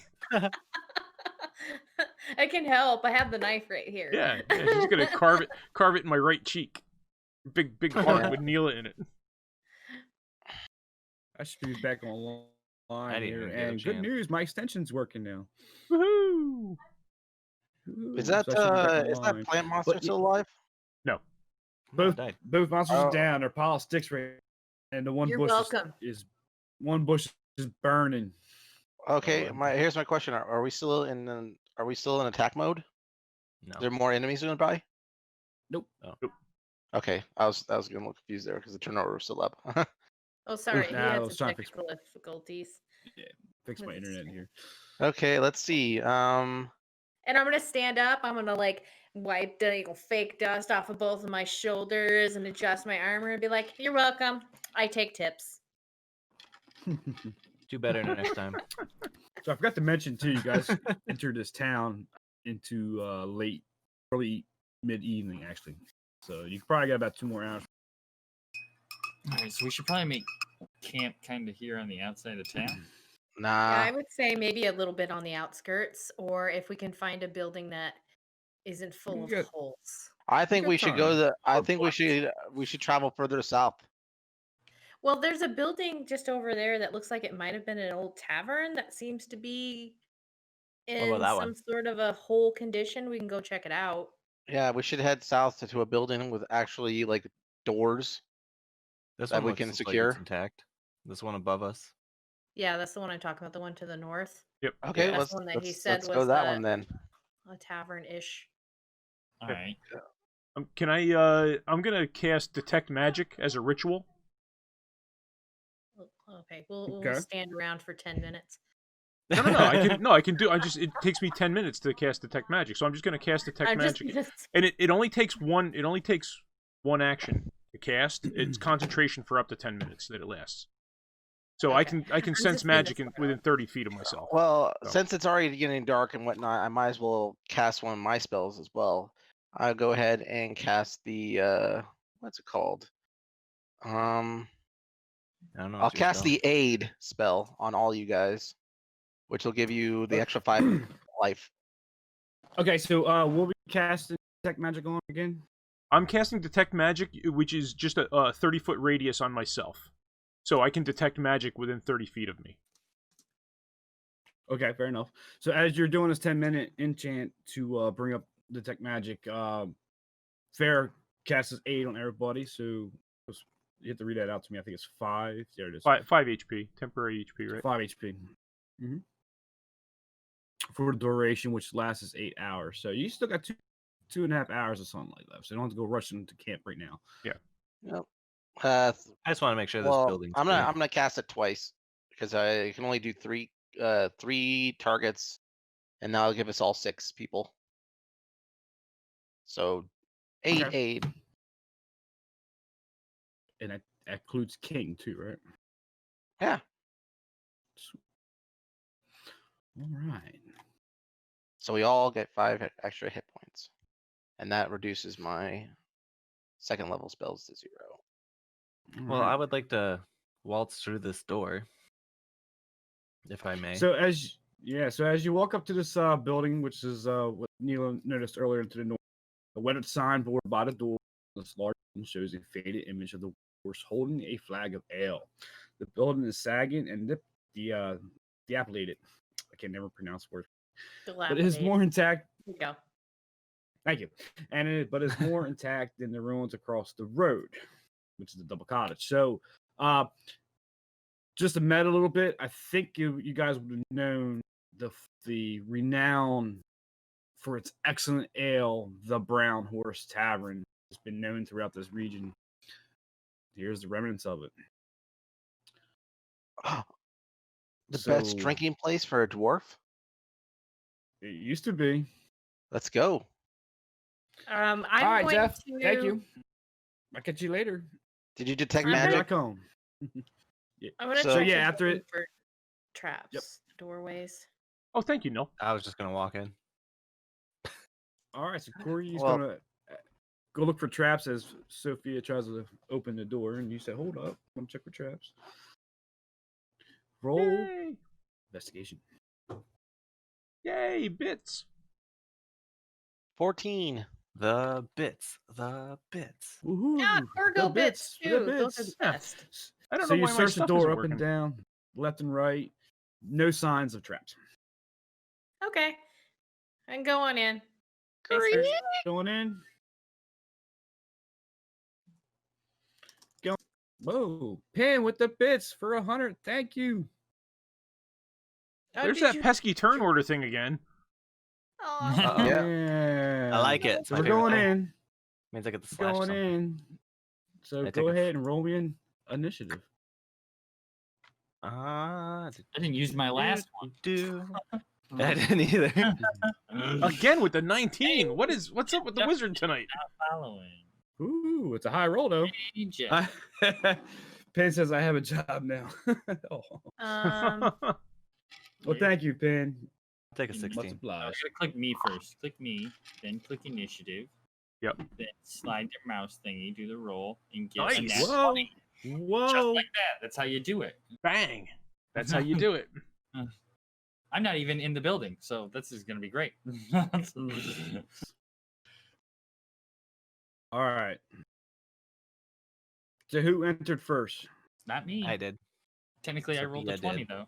I can help. I have the knife right here. Yeah, she's gonna carve it in my right cheek. Big heart Yeah. with Neela in it. I should be back online I didn't here. even get a And good chance. news, my extension's working now. Woohoo! Is Ooh, that so I should be back is that online. plant monster But still alive? No, No, both died. monsters are Oh. down. They're pile of sticks right, and the one You're bush welcome. is one bush is burning. Okay, Oh, here's my question: Are we still in attack mode? No. Is there more enemies going by? Nope. Okay, I was getting a little confused there because the turnover was still up. Oh, sorry. He Nah, I had was some trying to fix technical difficulties. Fix my With his internet stream. here. Okay, let's see. And I'm gonna stand up. I'm gonna like wipe the fake dust off of both of my shoulders and adjust my armor and be like, "You're welcome. I take tips." Do better next time. So I forgot to mention too, you guys entered this town into early mid-evening actually. So you probably got about 2 more hours. All right, so we should probably make camp kind of here on the outside of town. Yeah, nah. I would say maybe a little bit on the outskirts, or if we can find a building that isn't full You of got- holes. I think got we should go time. the. I Or think blocks. we should travel further south. Well, there's a building just over there that looks like it might have been an old tavern that seems to be about in that some one? sort of a whole condition. We can go check it out. Yeah, we should head south to a building with actually like doors. This That one we looks can like secure? it's intact. This one above us. Yeah, that's the one I'm talking about, the one to the north. yep. Okay, That's let's the one that he let's, said let's go was that one then. a tavern-ish. All right. Can I? I'm gonna cast Detect Magic as a ritual. Okay, we'll Okay. stand around for 10 minutes. No, I can do. It takes me 10 minutes to cast Detect Magic, so I'm just gonna cast Detect I'm just Magic, gonna and it only takes one. It only takes one action to cast. It's concentration for up to 10 minutes that it lasts. So I Okay. can I'm sense just gonna magic within 30 feet of myself. Well, So. since it's already getting dark and whatnot, I might as well cast one of my spells as well. I'll go ahead and cast the what's it called? I don't know. I'll it's your cast spell. the aid spell on all you guys, which will give you the extra 5 life. Okay, so we'll be casting Detect Magic on again. I'm casting Detect Magic, which is just a 30-foot radius on myself. So I can detect magic within 30 feet of me. Okay, fair enough. So as you're doing this 10-minute enchant to bring up Detect Magic, Fair casts 8 on everybody. So you have to read that out to me. I think it's 5. There it is. 5 HP, temporary HP, right? 5 HP. Mm-hmm. For the duration, which lasts is 8 hours. So you still got 2.5 hours of sunlight left. So you don't have to go rushing to camp right now. Yep. I just want to make sure this Well, building's I'm clear. gonna cast it twice because I can only do 3 targets, and that'll give us all 6 people. So 8 Okay. aid. And that includes King too, right? Yeah. All right. So we all get 5 extra hit points, and that reduces my 2nd level spells to 0. Well, I would like to waltz through this door, if I may. So as you walk up to this building, which is what Neil noticed earlier to the north, a weathered signboard by the door, this large shows a faded image of the horse holding a flag of ale. The building is sagging and dilapidated. I can never pronounce the word, but it is more intact. There you go. Thank you. But it's more intact than the ruins across the road, which is the double cottage. So, just to met a little bit, I think you guys would have known the renown for its excellent ale, the Brown Horse Tavern, has been known throughout this region. Here's the remnants of it. The best drinking place for a dwarf? It used to be. Let's go. I'm All right, going Jeff. to... Thank you. I'll catch you later. Did you detect I'm gonna- magic? Back home. I'm gonna So- check yeah, this after room it- for traps, doorways. Oh, thank you, Noel. I was just gonna walk in. All right, so Corey's Well- gonna go look for traps as Sophia tries to open the door, and you say, "Hold up, I'm check for traps." Roll Yay! investigation. Yay, bits. 14. The bits. The bits. Woohoo! Yeah, Virgo The bits the too. Those are bits. the Yeah. best. I don't So know you why my search the stuff door isn't up working. and down, left and right. No signs of traps. Okay. And go on in. Thanks for- Going in. Go. Whoa! Pin with the bits for 100. Thank you. Oh, There's did that you- pesky turn order thing again. Aw. Uh-oh. Yeah. I like it. It's So my we're favorite going thing. in. Means I get to slash Going something. in. So I take go a- ahead and roll me in initiative. Ah, I didn't use my last one. do. I didn't either. Again with the 19. What's up with the Yep. wizard tonight? Following. Ooh, it's a high roll though. Hey, Jeff. Penn says I have a job now. Oh. Well, thank you, Penn. Take a Much Much 16. You obliged. gotta click me first. Click me, then click initiative. Yep. Then slide your mouse thingy, do the roll, and get a Nice. nat Whoa. 20. Just Whoa. like that. That's how you do it. Bang. That's how you do it. I'm not even in the building, so this is gonna be great. All right. So who entered first? Not me. I did. Technically, I rolled a Sophia 20 did. though.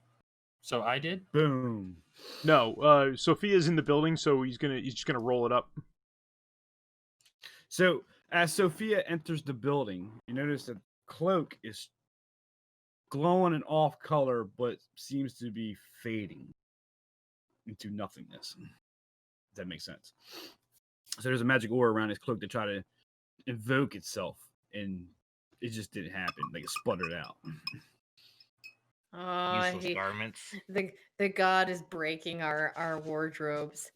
So I did. Boom. No, Sophia's in the building, so he's just gonna roll it up. So as Sophia enters the building, you notice that cloak is glowing and off color, but seems to be fading into nothingness. If that makes sense. So there's a magic aura around his cloak to try to invoke itself, and it just didn't happen. Like it sputtered out. Oh, I Useless hate- garments. the god is breaking our wardrobes.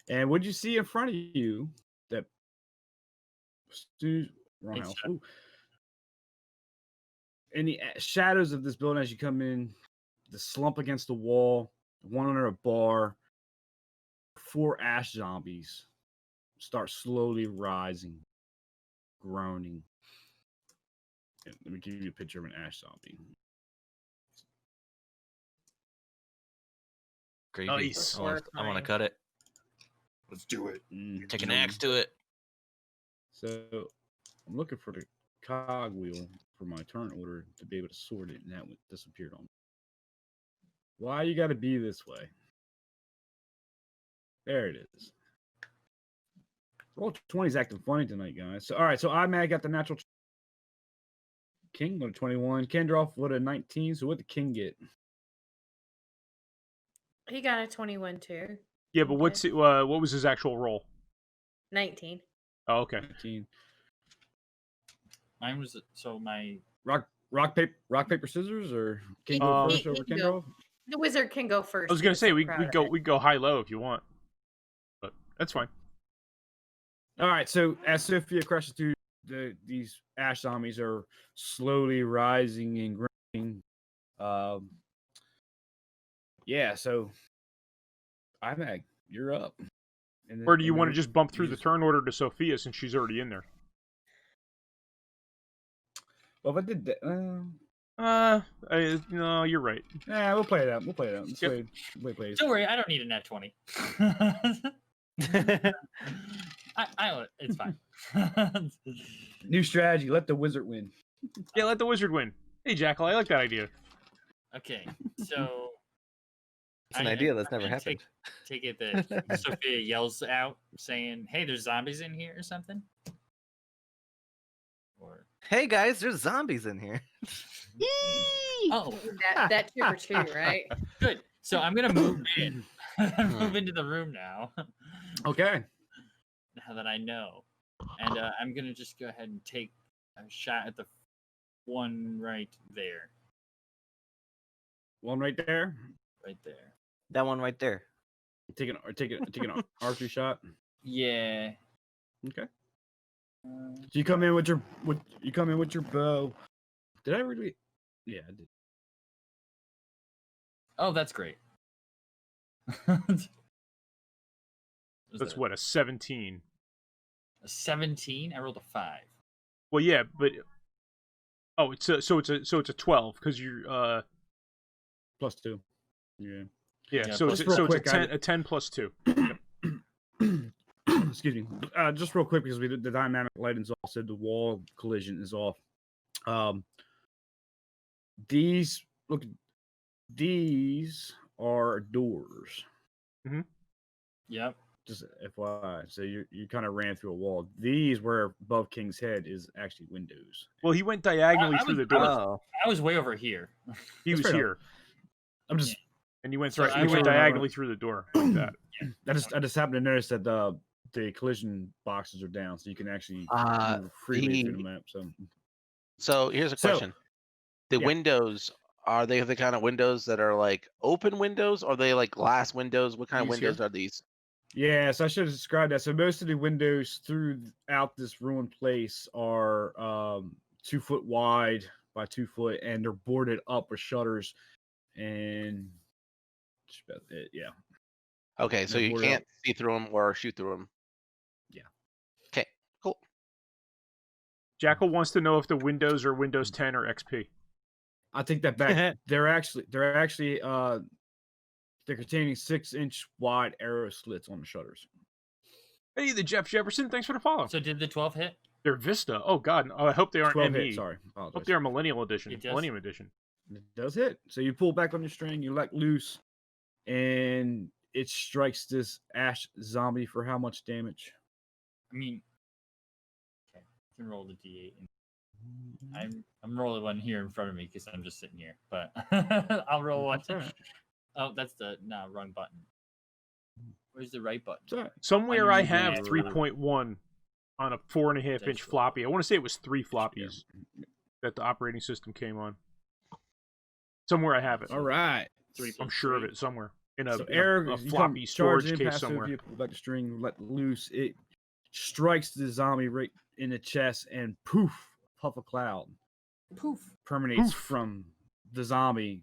And what you see in front of you? That wrong It's house. Ooh. In the shadows of this building, as you come in, the slump against the wall, one under a bar, 4 ash zombies start slowly rising, groaning. And let me give you a picture of an ash zombie. Creepy. Nice. I want to Horrifying. cut it. Let's do it. Take an axe to it. So I'm looking for the cogwheel for my turn order to be able to sort it, and that one disappeared on me. Why you got to be this way? There it is. Roll 20 is acting funny tonight, guys. So all right, so I got the natural king with a 21. Kendroff with a 19. So what did the king get? He got a 21 too. Yeah, but Okay. what was his actual roll? 19. Oh, okay. 19. Mine was so my Rock paper scissors, or king go first He over can go. Kendroff? The wizard can go first. I was He gonna was say so we proud of go it. high low if you want, but that's fine. All right, so as Sophia crashes through, these ash zombies are slowly rising and growing. Yeah, so IMAG, you're up. And then- Or do you and want to then just bump through you the just- turn order to Sophia since she's already in there? Well, if I did that, No, you're right. we'll play it out. We'll play it out. Let's Yep. play it. Don't worry, I don't need a nat 20. It's fine. New strategy. Let the wizard win. Yeah, let the wizard win. Hey, Jackal, I like that idea. Okay, so It's an idea that's never happened. Take it that Sophia yells out saying, "Hey, there's zombies in here" or something. Or Hey guys, there's zombies in here. oh, That two for two, right? good. So I'm gonna move in. Move into the room now. Okay. Now that I know, and I'm gonna just go ahead and take a shot at the one right there. One right there. Right there. That one right there. Take an archery shot. Yeah. Okay. So you come in with your bow. Did I really? Yeah, I did. Oh, that's great. That's what, a 17. A 17? I rolled a 5. Well, yeah, but it's a 12 because you're +2. Yeah. yeah. Yeah, So plus- it's real so quick, it's a 10 plus 2. Excuse me. Just real quick because the dynamic lighting's off, so the wall collision is off. These are doors. Yep. Just FYI. So you kind of ran through a wall. These where above King's head is actually windows. Well, he went diagonally I through was- the door. Oh, I was way over here. He That's was fair here, I'm just and you went So through. I You went remember- diagonally through the door like that. I just happened to notice that the collision boxes are down, so you can actually move freely through the map. So here's a So- question: the yeah. windows, are they the kind of windows that are like open windows? Or are they like glass windows? What kind of These here? windows are these? Yes, I should have described that. So most of the windows throughout this ruined place are 2 foot wide by 2 foot, and they're boarded up with shutters. And that's about it. Yeah. Okay, so They're you boarded can't up. see through them or shoot through them. Yeah. Okay, cool. Jackal wants to know if the windows are Windows 10 or XP. I take that back. They're containing 6-inch wide arrow slits on the shutters. Hey, the Jeff Jefferson, thanks for the follow. So did the 12 hit? They're Vista. Oh God, I hope they aren't 12 ME. hit. Sorry, Hope apologize. they are Millennial Edition. It does. Millennium Edition. It does hit. So you pull back on your string, you let loose, and it strikes this ash zombie for how much damage? I mean, okay, I can roll the d8. I'm rolling one here in front of me because I'm just sitting here. But I'll roll one. That's all right. Oh, that's the wrong button. Where's the right button? It's all right. Somewhere I have Yeah. 3.1 on a 4.5-inch Dice floppy. I want to say it was 3 floppies that the operating system came on. Somewhere I have it. All right. I'm sure of it somewhere in a, So in Eric, a you come floppy charge storage in, case pass through, somewhere. you pull back the string, let loose. It strikes the zombie right in the chest, and poof, puff of cloud Poof. permeates Poof. from the zombie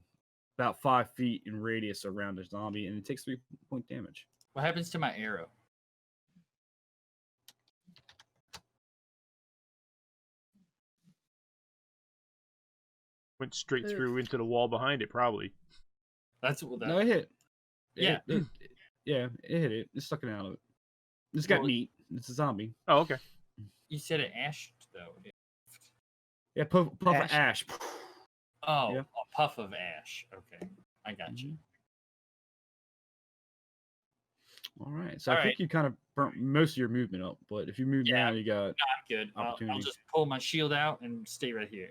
about 5 feet in radius around the zombie, and it takes 3-point damage. What happens to my arrow? Went straight Oof. through into the wall behind it, probably. That's what that. No, it hit. Yeah. It hit it. It stuck it out of it. It's got Well, meat. It's a zombie. Oh, okay. You said it ashed though. Yeah, puff of Ash. ash. Oh, Yeah. a puff of ash. Okay, I got you. All right. So All I think right. you kind of burnt most of your movement up, but if you move Yeah. now, you got. I'm good. I'll Opportunity. just pull my shield out and stay right here.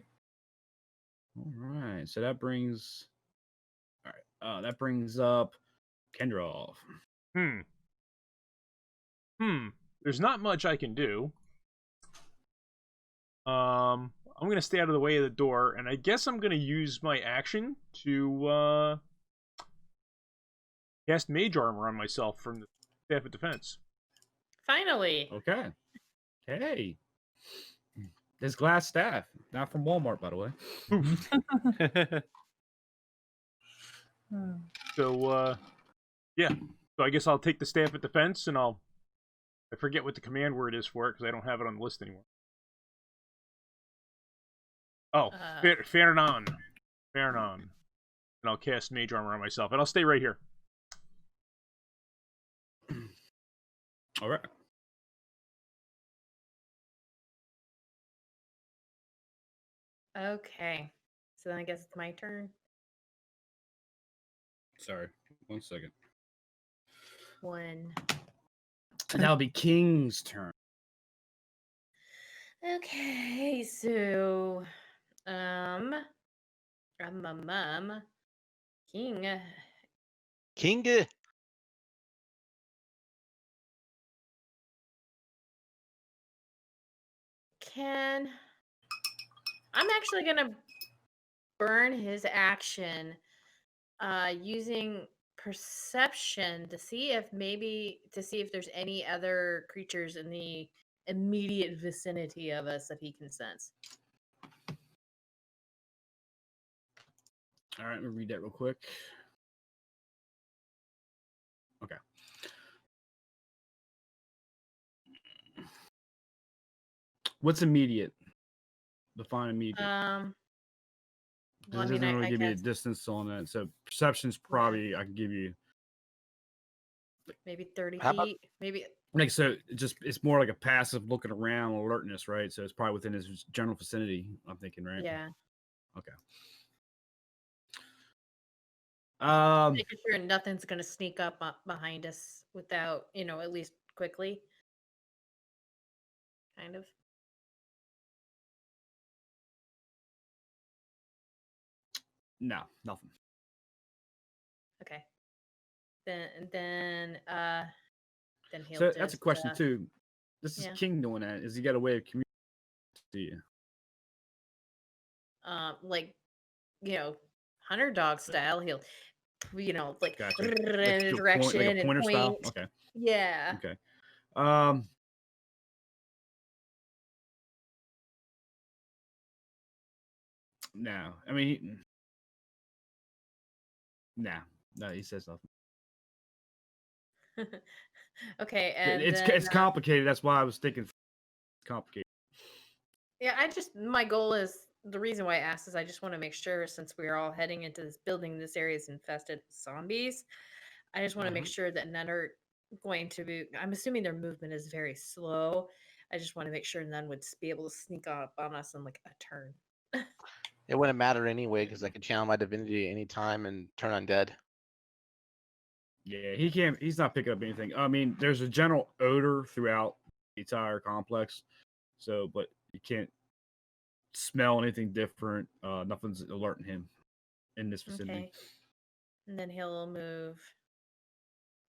All right. So that brings. All right. That brings up Kendrov. There's not much I can do. I'm gonna stay out of the way of the door, and I guess I'm gonna use my action to cast Mage Armor on myself from the Staff of Defense. Finally. Okay. Hey. This glass staff, not from Walmart, by the way. So yeah. So I guess I'll take the Staff of Defense, and I forget what the command word is for it because I don't have it on the list anymore. Oh, Fernan. And I'll cast Mage Armor on myself, and I'll stay right here. All right. Okay. So then I guess it's my turn. Sorry, 1 second. One. That'll be King's turn. Okay, so King. King. I'm actually gonna burn his action using perception to see if there's any other creatures in the immediate vicinity of us that he can sense. All right, let me read that real quick. Okay. What's immediate? Define immediate. Well, It I doesn't mean, really I give me a guess distance on that. So perception's probably I can give you. maybe 30 How about- feet. Maybe Like so, it's more like a passive looking around, alertness, right? So it's probably within his general vicinity. I'm thinking, right? yeah. Okay. Making sure nothing's gonna sneak up behind us without, at least quickly. Kind of. No, nothing. Okay. Then he'll So just that's a question too. This is yeah. King doing that. Has he got a way of communicating to you? Like, hunter dog style, he'll like Gotcha. in Like a your direction like a and pointer style. point. Okay. Yeah. Okay. No, I mean, no, he says nothing. Okay, and It's then, it's complicated. That's why I was thinking it's complicated. yeah, my goal is the reason why I asked is I just want to make sure since we're all heading into this building, this area is infested with zombies. I just want to make sure that none are going to be. I'm assuming their movement is very slow. I just want to make sure none would be able to sneak up on us in like a turn. It wouldn't matter anyway because I could channel my divinity at any time and turn undead. Yeah, he can't. He's not picking up anything. I mean, there's a general odor throughout the entire complex. So, but you can't smell anything different. Nothing's alerting him in this vicinity. Okay. And then he'll move.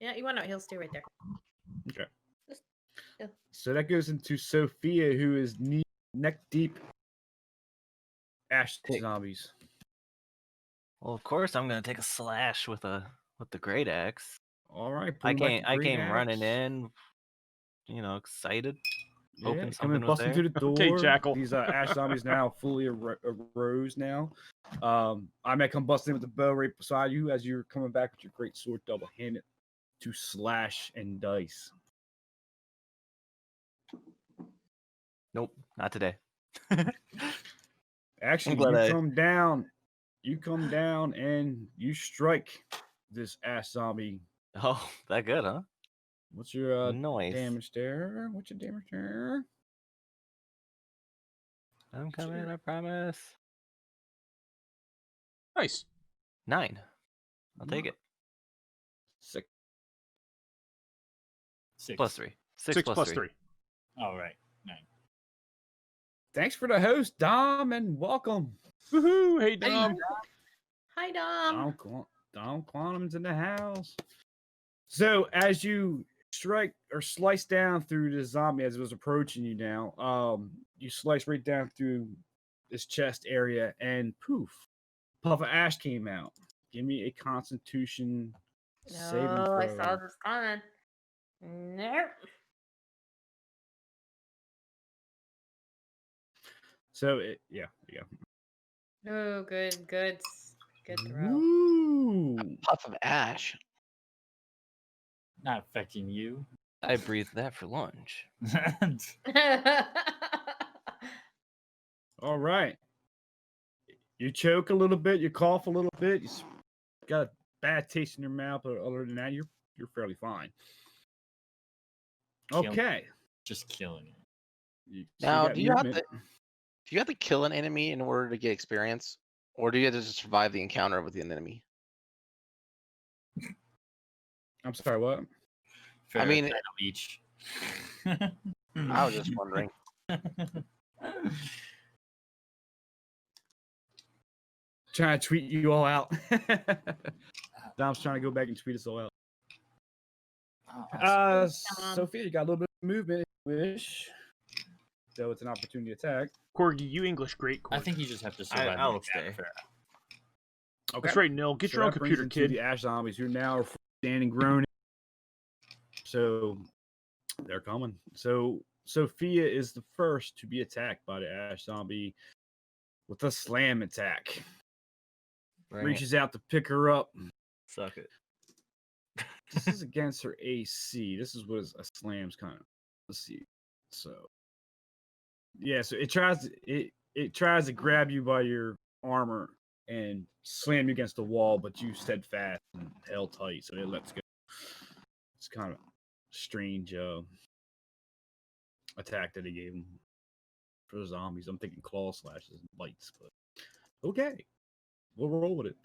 Yeah, you want to? He'll stay right there. Okay. Yeah. So that goes into Sophia, who is neck deep ash zombies. Well, of course I'm gonna take a slash with the great axe. All right. I pulling back the came great running axe. in, excited, Yeah, hoping coming something was busting there. through the door. Okay, Jackal. These ash zombies now fully arose now. I may come busting in with the bow right beside you as you're coming back with your great sword double handed to slash and dice. Nope, not today. Actually, glad you come down and you strike this ash zombie. Oh, that good, huh? What's your Nice. damage there? What's your damage there? I'm coming, I promise. Nice. 9. I'll take it. 6. 6 Plus 3. 6 plus 3. All right. 9. Thanks for the host, Dom, and welcome. Woohoo! Hey, Dom. Hi, Dom. Dom Quantum's in the house. So as you strike or slice down through the zombie as it was approaching you now, you slice right down through this chest area, and poof, puff of ash came out. Give me a Constitution saving throw. I saw this coming. Nope. So yeah. Oh, good throw. Ooh. Puff of ash. Not affecting you. I breathed that for lunch. All right. You choke a little bit, you cough a little bit, you got a bad taste in your mouth, but other than that, you're fairly fine. Okay. Just killing it. You Now, got do you have movement. Do you have to kill an enemy in order to get experience, or do you have to just survive the encounter with the enemy? I'm sorry, what? I mean, title each. I was just wondering. Trying to tweet you all out. Dom's trying to go back and tweet us all out. Oh, Sophia, you got a little bit of movement, if you wish. So it's an opportunity attack. Corgi, you English great. I Corgi. think you just have to survive. I'll the attack stay. first. Okay. That's right, Nil. Get So your own that brings computer, into kid. The ash zombies who now are standing groaning. So they're coming. So Sophia is the first to be attacked by the ash zombie with a slam attack. Bring it. Reaches out to pick her up. Suck it. This is against her AC. This is what a slam's kind of. Let's see. So yeah, so it tries to grab you by your armor and slam you against the wall, but you steadfast and held tight, so it lets go. It's kind of strange attack that he gave him for the zombies. I'm thinking claw slashes and bites, but okay, we'll roll with it.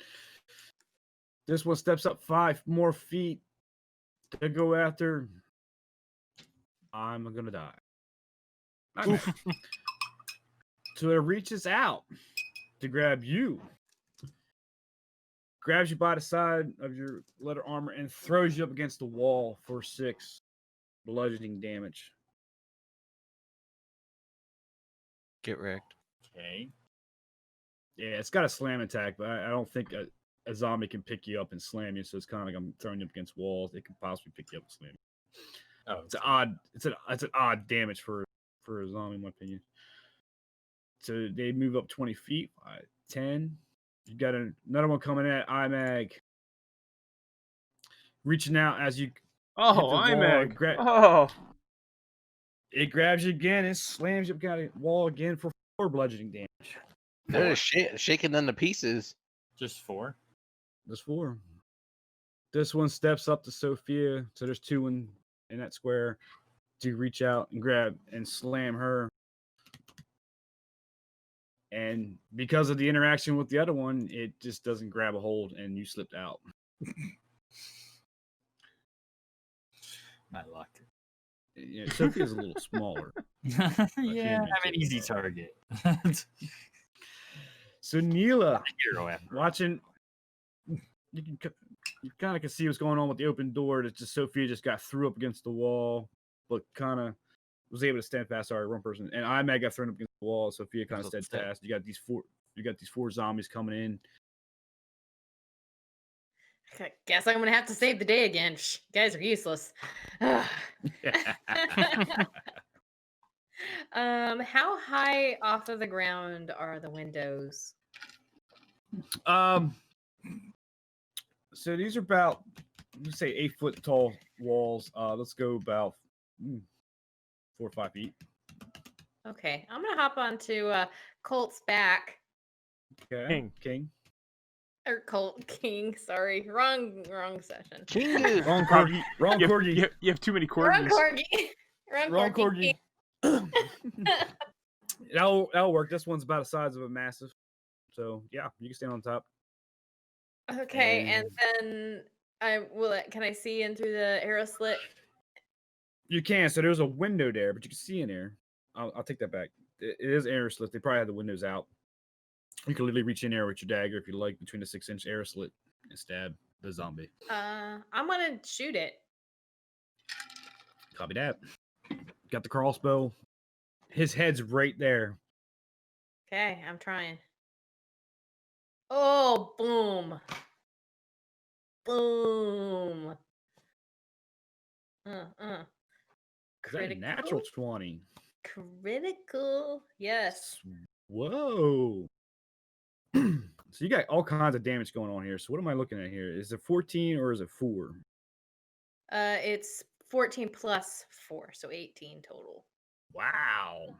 This one steps up 5 more feet to go after. I'm gonna die. So it reaches out to grab you. Grabs you by the side of your leather armor and throws you up against the wall for 6 bludgeoning damage. Get wrecked. Okay. Yeah, it's got a slam attack, but I don't think a zombie can pick you up and slam you. So it's kind of like I'm throwing you up against walls. It can possibly pick you up and slam you. Oh, It's an odd damage for a zombie, in my opinion. So they move up 20 feet, 10. You got another one coming at IMAG. Reaching out as you Oh, hit the I'm wall, Meg. gra- Oh, it grabs you again and slams you up against the wall again for 4 bludgeoning damage. They're shaking them to pieces. just 4. There's 4. This one steps up to Sophia, so there's 2 in that square to reach out and grab and slam her. And because of the interaction with the other one, it just doesn't grab a hold and you slipped out. My luck. Yeah, Sophia's a little smaller. Yeah, can't I'm an do easy that. target. So Neela, Hero after all. watching, you kind of can see what's going on with the open door. It's just Sophia just got threw up against the wall, but kind of was able to stand fast. Sorry, wrong person. And IMAG got thrown up against the wall. Sophia kind of That's stead fast. You got these four zombies coming in. I guess I'm gonna have to save the day again. Shh, you guys are useless. How high off of the ground are the windows? So these are about, let's say, 8 foot tall walls. Let's go about 4 or 5 feet. Okay, I'm gonna hop onto Colt's back. Okay. King. Or Colt King, sorry. Wrong session. King is Wrong corgi. Wrong you have, corgi. you have too many Wrong corgis. corgi. Wrong corgi. corgi. That'll work. This one's about the size of a massive. So yeah, you can stand on top. Okay, and then can I see in through the arrow slit? You can. So there's a window there, but you can see in there. I'll take that back. It is arrow slit. They probably have the windows out. You can literally reach in there with your dagger if you like, between the 6-inch arrow slit and stab the zombie. I'm gonna shoot it. Copy that. Got the crossbow. His head's right there. Okay, I'm trying. Oh, boom. Boom. Is that a natural 20? Critical. Yes. Whoa. So you got all kinds of damage going on here. So what am I looking at here? Is it 14 or is it 4? It's 14 plus 4, so 18 total. Wow.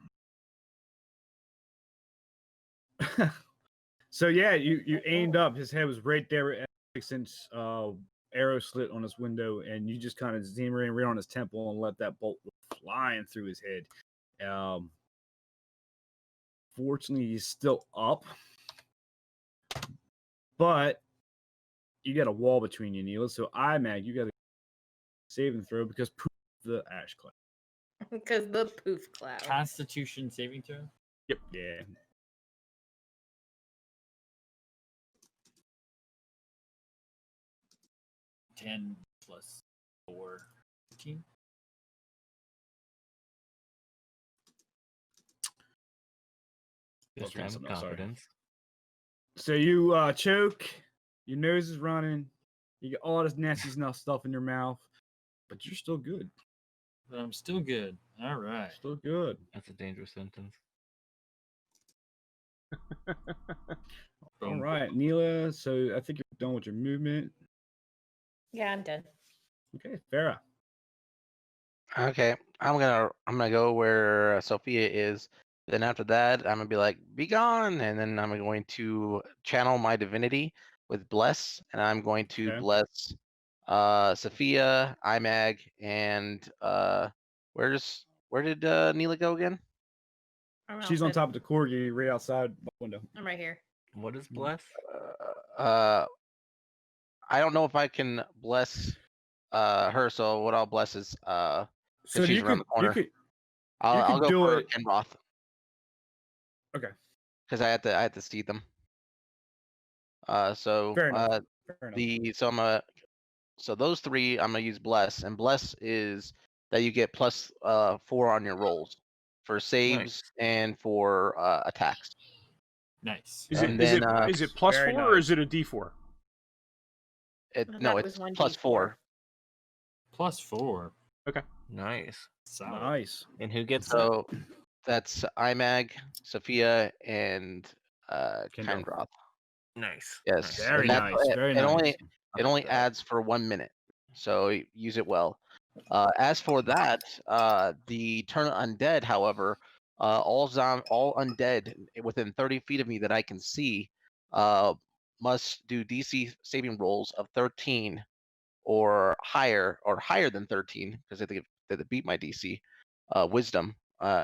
So yeah, you aimed up. His head was right there at 6-inch arrow slit on his window, and you just kind of zoomed in right on his temple and let that bolt go flying through his head. unfortunately, he's still up. But you got a wall between you, Neela. So IMAG, you got to save and throw because poof, the ash cloud. Because the poof cloud. Constitution saving throw. Yeah. 10 plus 4, 15. I was This reading time with something else, sorry. confidence. So you choke, your nose is running, you get all this nasty stuff in your mouth, but you're still good. But I'm still good. All right. Still good. That's a dangerous sentence. All Boom. right, Neela. So I think you're done with your movement. Yeah, I'm done. Okay, Farah. Okay, I'm gonna go where Sophia is. Then after that, I'm gonna be like, "Be gone!" And then I'm going to channel my divinity with bless, and I'm going to Okay. bless Sophia, IMAG, and where did Neela go again? I'm She's on outside. top of the corgi right outside the window. I'm right here. What is bless? I don't know if I can bless her. So what I'll bless is So because she's you around could the corner. you I'll could go do for it. Kenroth Okay, because I had to see them. So fair enough. Fair enough. so those three I'm gonna use bless, and bless is that you get plus 4 on your rolls for saves and for attacks. Nice. Is And it then is it plus Very 4 or is nice. it a D4? I thought no, it was it's 1d4. plus 4. Plus 4. Nice. Solid. Nice. And who gets So that's IMAG, Sophia, and Kendall. Kendroth. Nice? Yes, Nice. Very and that's nice. Very it nice. it only adds for 1 minute, so use it well. As for that, the Turn Undead, however, all undead within 30 feet of me that I can see must do DC saving rolls of 13 or higher than 13 because they beat my DC wisdom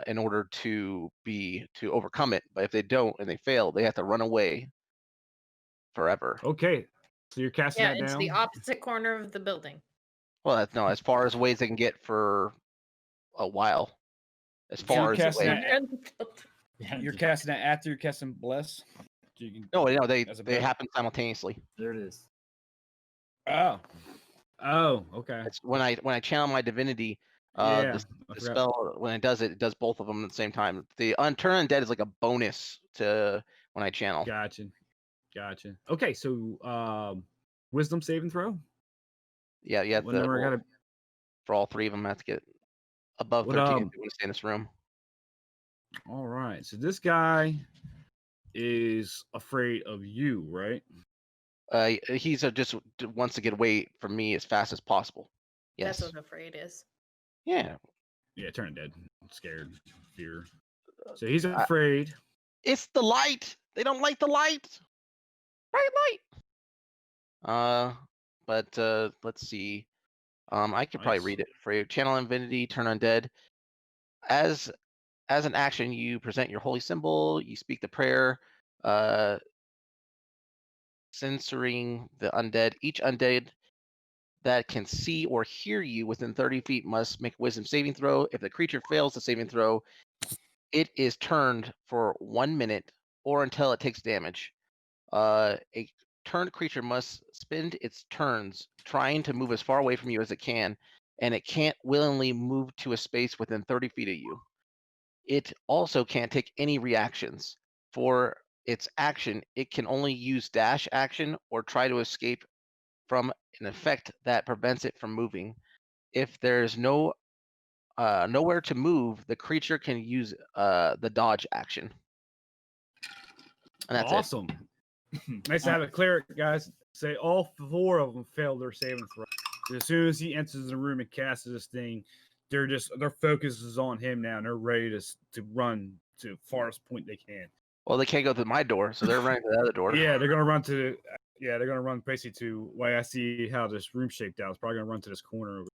in order to overcome it. But if they don't and they fail, they have to run away forever. Okay, so you're casting Yeah, that it's down. the opposite corner of the building. Well, that's no, as far as ways they can get for a while. As So far you're as the casting way. that. Corner of the building. Yeah, You're casting that after you're casting bless. So you can, No, they as a they bonus. happen simultaneously. there it is. Oh. Oh. Okay. It's when I channel my divinity, Yeah. the I forgot. spell when it does both of them at the same time. The Turn Undead is like a bonus to when I channel. Gotcha. Okay, so wisdom saving throw. Yeah, you have What number to I gotta? for all three of them. I have to get above What, 13 if you want to stay in this room. All right. So this guy is afraid of you, right? He's just wants to get away from me as fast as possible. Yes. That's what afraid is. Yeah. Yeah, turn dead. Scared. Fear. So he's afraid. It's the light. They don't like the light. Bright light. But let's see. I could probably Nice. read it for you. Channel Infinity, Turn Undead. As an action, you present your holy symbol. You speak the prayer, censoring the undead. Each undead that can see or hear you within 30 feet must make a wisdom saving throw. If the creature fails the saving throw, it is turned for 1 minute or until it takes damage. A turned creature must spend its turns trying to move as far away from you as it can, and it can't willingly move to a space within 30 feet of you. It also can't take any reactions. For its action, it can only use dash action or try to escape from an effect that prevents it from moving. If there's nowhere to move, the creature can use the dodge action. And that's it. Awesome. Nice to have it clear, guys. Say all 4 of them failed their saving throw. As soon as he enters the room and casts this thing, their focus is on him now, and they're ready to run to the farthest point they can. Well, they can't go through my door, so they're running to the other door. Yeah, they're gonna run to. Yeah, they're gonna run basically to. Way I see how this room shaped out, it's probably gonna run to this corner over.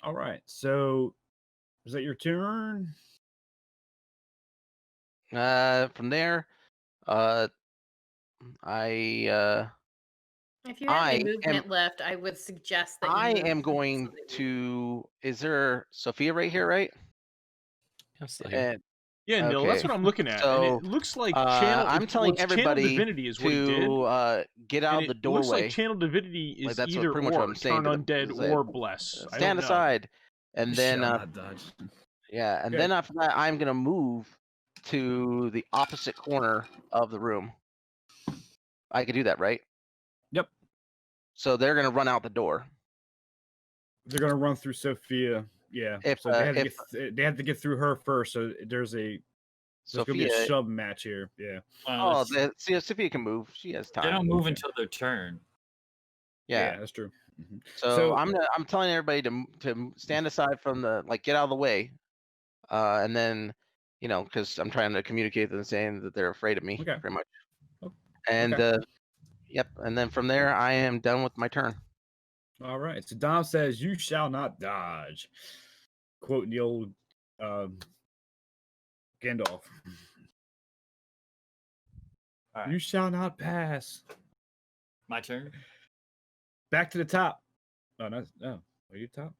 All right, so is that your turn? From there, I If you have any I movement left, I would suggest that you I move am to going something. to. Is there Sophia right here, right? I'm still here. And Yeah, Neil, that's okay, what I'm looking at, and so it looks like channel. I'm telling Channel everybody divinity is what he did, to get out and of the it looks like doorway. channel divinity Like is that's either pretty much what or I'm saying turn to them. undead Is that, or bless. I don't stand know. aside, and You then shall not dodge. yeah, and Okay. then after that, I'm gonna move to the opposite corner of the room. I could do that, right? Yep. So they're gonna run out the door. They're gonna run through Sophia. Yeah. If, So they have to if they have to get through her first. So there's gonna be a Sophia, shove match here. Yeah. oh, see, Sophia can move. She has time. They don't move until their turn. Yeah. That's true. Mhm. So I'm telling everybody to stand aside from the get out of the way, and then because I'm trying to communicate to them saying that they're afraid of me, Okay. pretty much. Oh, And okay. yep, and then from there I am done with my turn. All right. So Dom says, "You shall not dodge," quoting the old Gandalf. All right. You shall not pass. My turn. Back to the top. Oh no! Oh, are you top?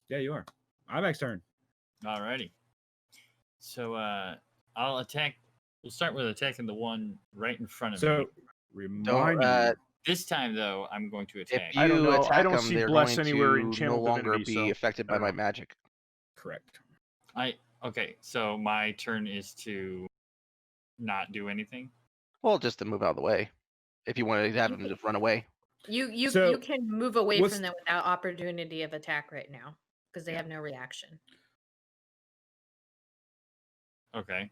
Yeah, you are. IMAX turn. Alrighty. So I'll attack. We'll start with attacking the one right in front of me. So remind you. This time, though, I'm going to If attack. I don't you know. I attack don't them, see they're bless going anywhere in to channel no longer divinity, be so affected by I don't my know. magic. Correct. Okay. So my turn is to not do anything. Well, just to move out of the way. If you want to have them just run away. You So, can move away what's- from them without opportunity of attack right now because they have no reaction. Okay.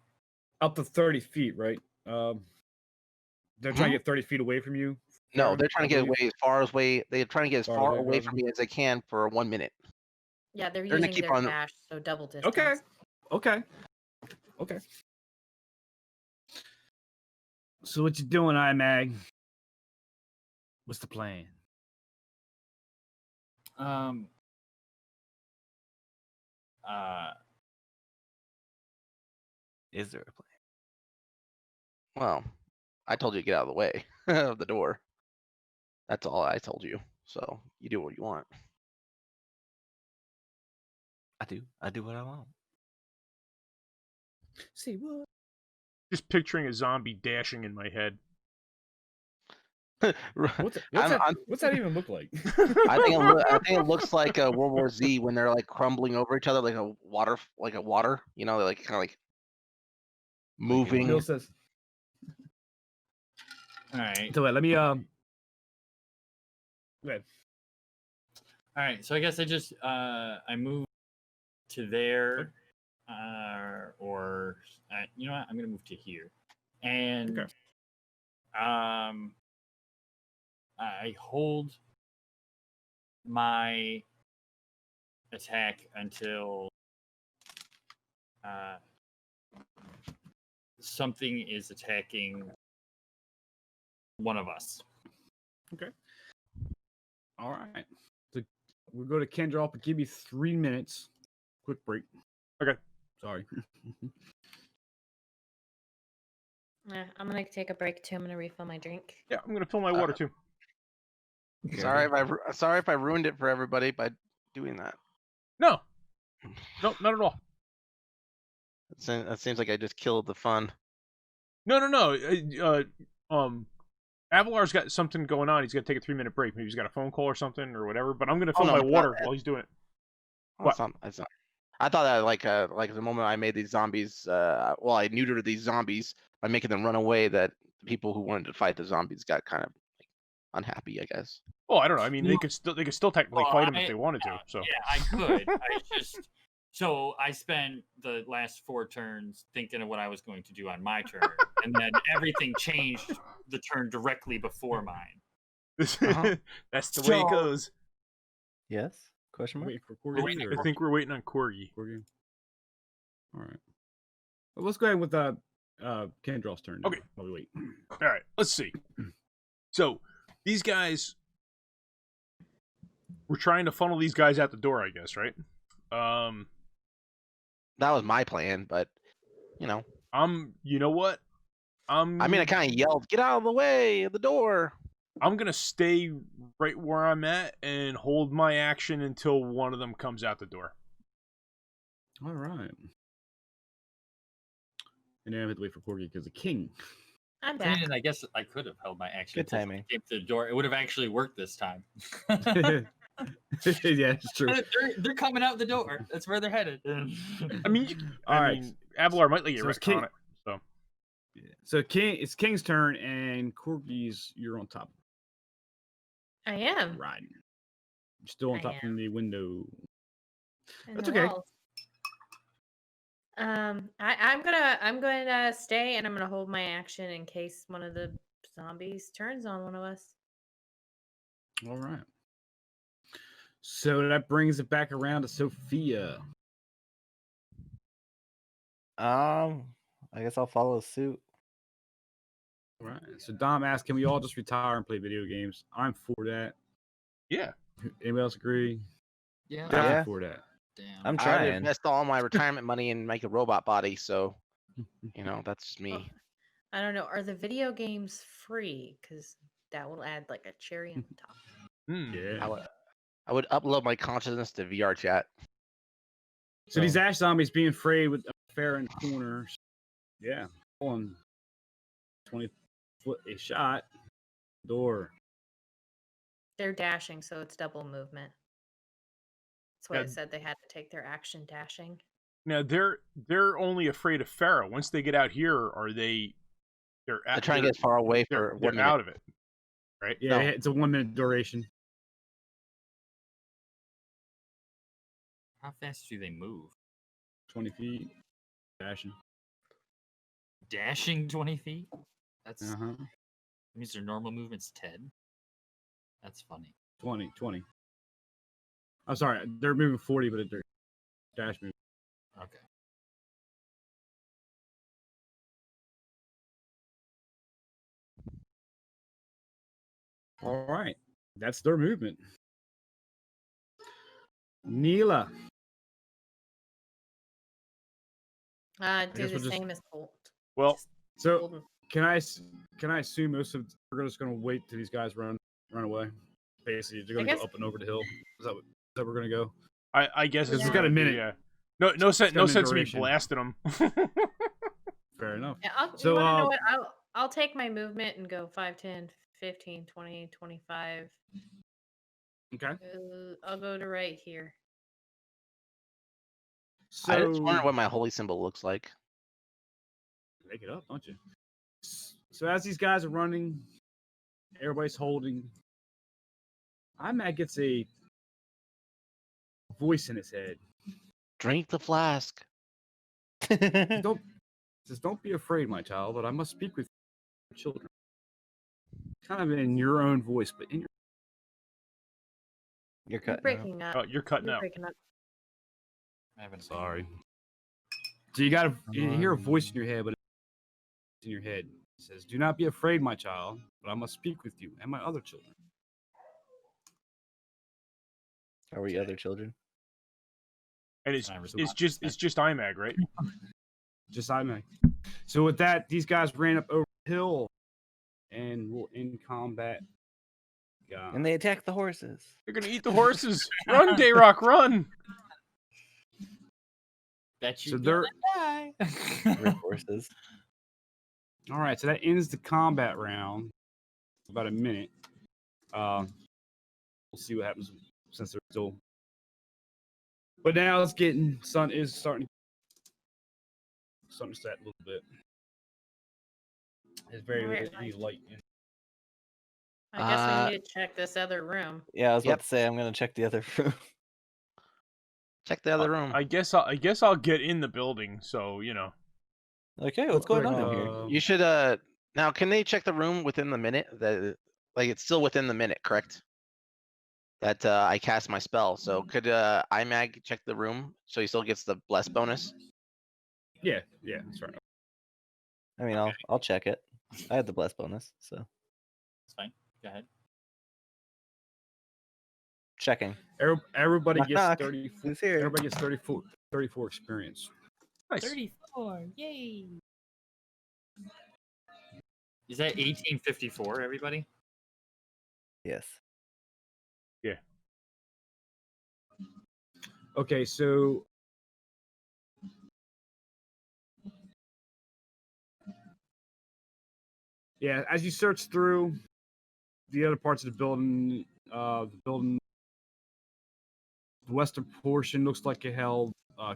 Up to 30 feet, right? They're trying to get 30 feet away from you. No, Farron, they're trying I to get believe? away as far away. They're trying to get as Far far away away from from me as they can for 1 minute. Yeah, they're They're gonna using keep their on- dash, so double distance. Okay. So what you doing, IMAG? What's the plan? Is there a plan? Well, I told you to get out of the way of the door. That's all I told you. So you do what you want. I do what I want. See what? Just picturing a zombie dashing in my head. What's I'm- that even look like? I think it looks like World War Z when they're crumbling over each other like a water. You know, they're kind of moving. Bill says. All right. So wait, let me Go ahead. All right. So I guess I just I move to there, or you know what? I'm gonna move to here, and Okay. I hold my attack until something is attacking one of us. All right. So we'll go to Kendra, but give me 3 minutes. Quick break. Okay. Sorry. Yeah, I'm gonna take a break too. I'm gonna refill my drink. Yeah, I'm gonna fill my water too. Sorry if I ruined it for everybody by doing that. No, not at all. That seems like I just killed the fun. No. Avalar's got something going on. He's got to take a 3-minute break. Maybe he's got a phone call or something or whatever. But I'm gonna fill no, my it's not water that. while he's doing it. Well, it's not. I thought that like the moment I made these zombies, I neutered these zombies by making them run away. That the people who wanted to fight the zombies got kind of unhappy, I guess. Well, I don't know. I mean, they could still technically fight him if they wanted to. So Yeah, I could. So I spent the last 4 turns thinking of what I was going to do on my turn, and then everything changed the turn directly before mine. that's the way it goes. Yes? Question mark? Wait for Corgi. waiting or- I think we're waiting on Corgi. Corgi. All right. Well, let's go ahead with Kendra's turn. Okay. While we wait. All right, let's see. So these guys, we're trying to funnel these guys out the door, I guess, right? That was my plan, but You know what? I mean, I kind of yelled, "Get out of the way of the door!" I'm gonna stay right where I'm at and hold my action until one of them comes out the door. All right. And then I have to wait for Corgi because the king. I'm back. Granted, I guess I could have held my action. Good until someone timing. Came to the door. It would have actually worked this time. Yeah, it's true. They're coming out the door. That's where they're headed. I mean, All right. Avalar might let you So it's retcon it. So Yeah. So it's King's turn, and Corgi's you're on top. I am. Riding. You're still on I top of the window. in That's the okay. walls. I'm gonna stay, and I'm gonna hold my action in case one of the zombies turns on one of us. All right. So that brings it back around to Sophia. I guess I'll follow suit. All right. So Dom asked, "Can we all just retire and play video games?" I'm for that. yeah, Anybody else agree? Yeah. Definitely Yeah. for that. Damn. I'm I would trying. invest all my retirement money and make a robot body. So, that's just me. I don't know. Are the video games free? Because that will add like a cherry on the top. Yeah. I would upload my consciousness to VR chat. So these ash zombies being frayed with a fair in corners. Yeah. On 20 foot a shot. Door. They're dashing, so it's double movement. That's why Yeah. it said they had to take their action dashing. Now they're only afraid of Pharaoh. Once they get out here, they're I try and get as far away for they're 1 minute. out of it, right? Yeah, No. it's a 1 minute duration. How fast do they move? 20 feet. Dashing. Dashing 20 feet? That's Uh-huh. means their normal movement's 10. That's funny. 20. I'm sorry, they're moving 40, but they're dash moving. Okay. All right. That's their movement. Neela. Do guess the we'll just- same as Colt. Well, So Hold 'em. can I assume most of we're just gonna wait till these guys run away? Basically, they're gonna guess- go up and over the hill. Is that we're gonna go? I guess Because it's it's got a gonna be, minute. Yeah. No sense. got No a minute sense in me duration. blasting them. Fair enough. Yeah, So, you want to know what? I'll take my movement and go 5, 10, 15, 20, 25. Okay. I'll go to right here. So I just wonder what my holy symbol looks like. make it up, don't you? So as these guys are running, everybody's holding. Matt gets a voice in his head. Drink the flask. Don't be afraid, my child, but I must speak with your children. Kind of in your own voice, but in your You're You're cutting out. breaking up. Oh, you're cutting You're out. breaking up. I haven't sorry. So you hear a voice in your head, but it's in your head. It says, "Do not be afraid, my child, but I must speak with you and my other children." Are we other children? And it's I respond. just IMAG, right? Just I may. So with that, these guys ran up over the hill and will in combat. And they attack the horses. They're gonna eat the horses. Run, Dayrock, run! Bet you So they're die. Rip horses. all right. So that ends the combat round. About a minute. We'll see what happens since they're still. But now it's sun is starting to set a little bit. It's very Alright. light. I guess we need to check this other room. Yeah, I was Yep. about to say I'm gonna check the other room. Check the other room. I guess I'll get in the building. So Okay, what's going on in here? You should now can they check the room within the minute? That like it's still within the minute, correct? That I cast my spell. So could IMAG check the room so he still gets the bless bonus? Yeah, that's right. I mean, I'll check it. I had the bless bonus, so It's fine. Go ahead. checking. Everybody Knock, gets knock. 34. Who's here? Everybody gets 34 experience. nice. 34. Yay. Is that 1854, everybody? Yes. Okay, so yeah, as you search through the other parts of the building, the western portion looks like it held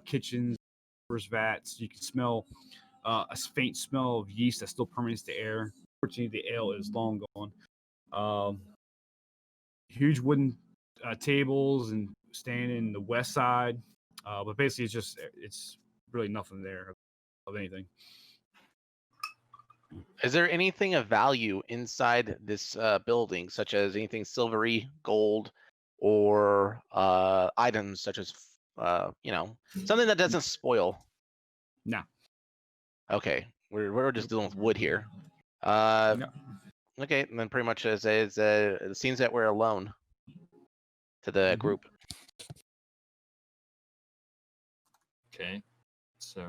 kitchens, vats. You can smell a faint smell of yeast that still permeates the air. Fortunately, the ale is long gone. Huge wooden tables and standing in the west side, but basically it's really nothing there of anything. Is there anything of value inside this building, such as anything silvery, gold, or items such as something that doesn't spoil? No. Okay, we're just dealing with wood here. No. Okay, and then pretty much it seems that we're alone to the group. Okay. So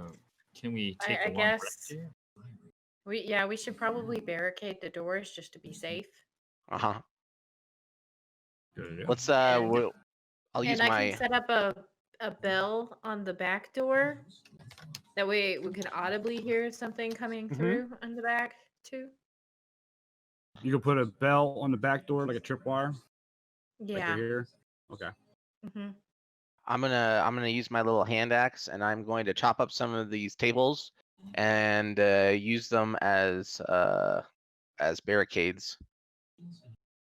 can we take I a long guess rest here? we should probably barricade the doors just to be safe. Uh huh. Good idea. Let's And- I'll use And I my can set up a bell on the back door. That way we can audibly hear something coming through on the back too. You can put a bell on the back door like a tripwire. Like Yeah. right here. Okay. hmm I'm gonna use my little hand axe, and I'm going to chop up some of these tables and use them as barricades,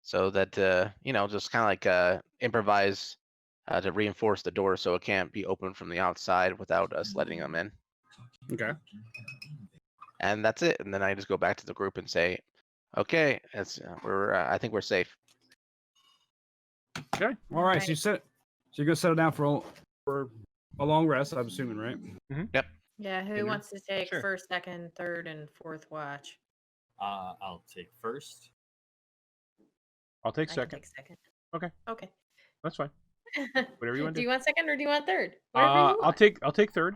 so that just kind of like improvise to reinforce the door so it can't be opened from the outside without us letting them in. Okay. And that's it. And then I just go back to the group and say, "Okay, I think we're safe." Okay. All right. Right. So you're gonna settle down for a long rest. I'm assuming, right? Yep. Yeah. Who Andrew? wants to take Sure. first, second, third, and fourth watch? I'll take first. I'll take I can second. take second. Okay. Okay. That's fine. Whatever you want Do to you do. want second or do you want third? Whatever you want. I'll take third.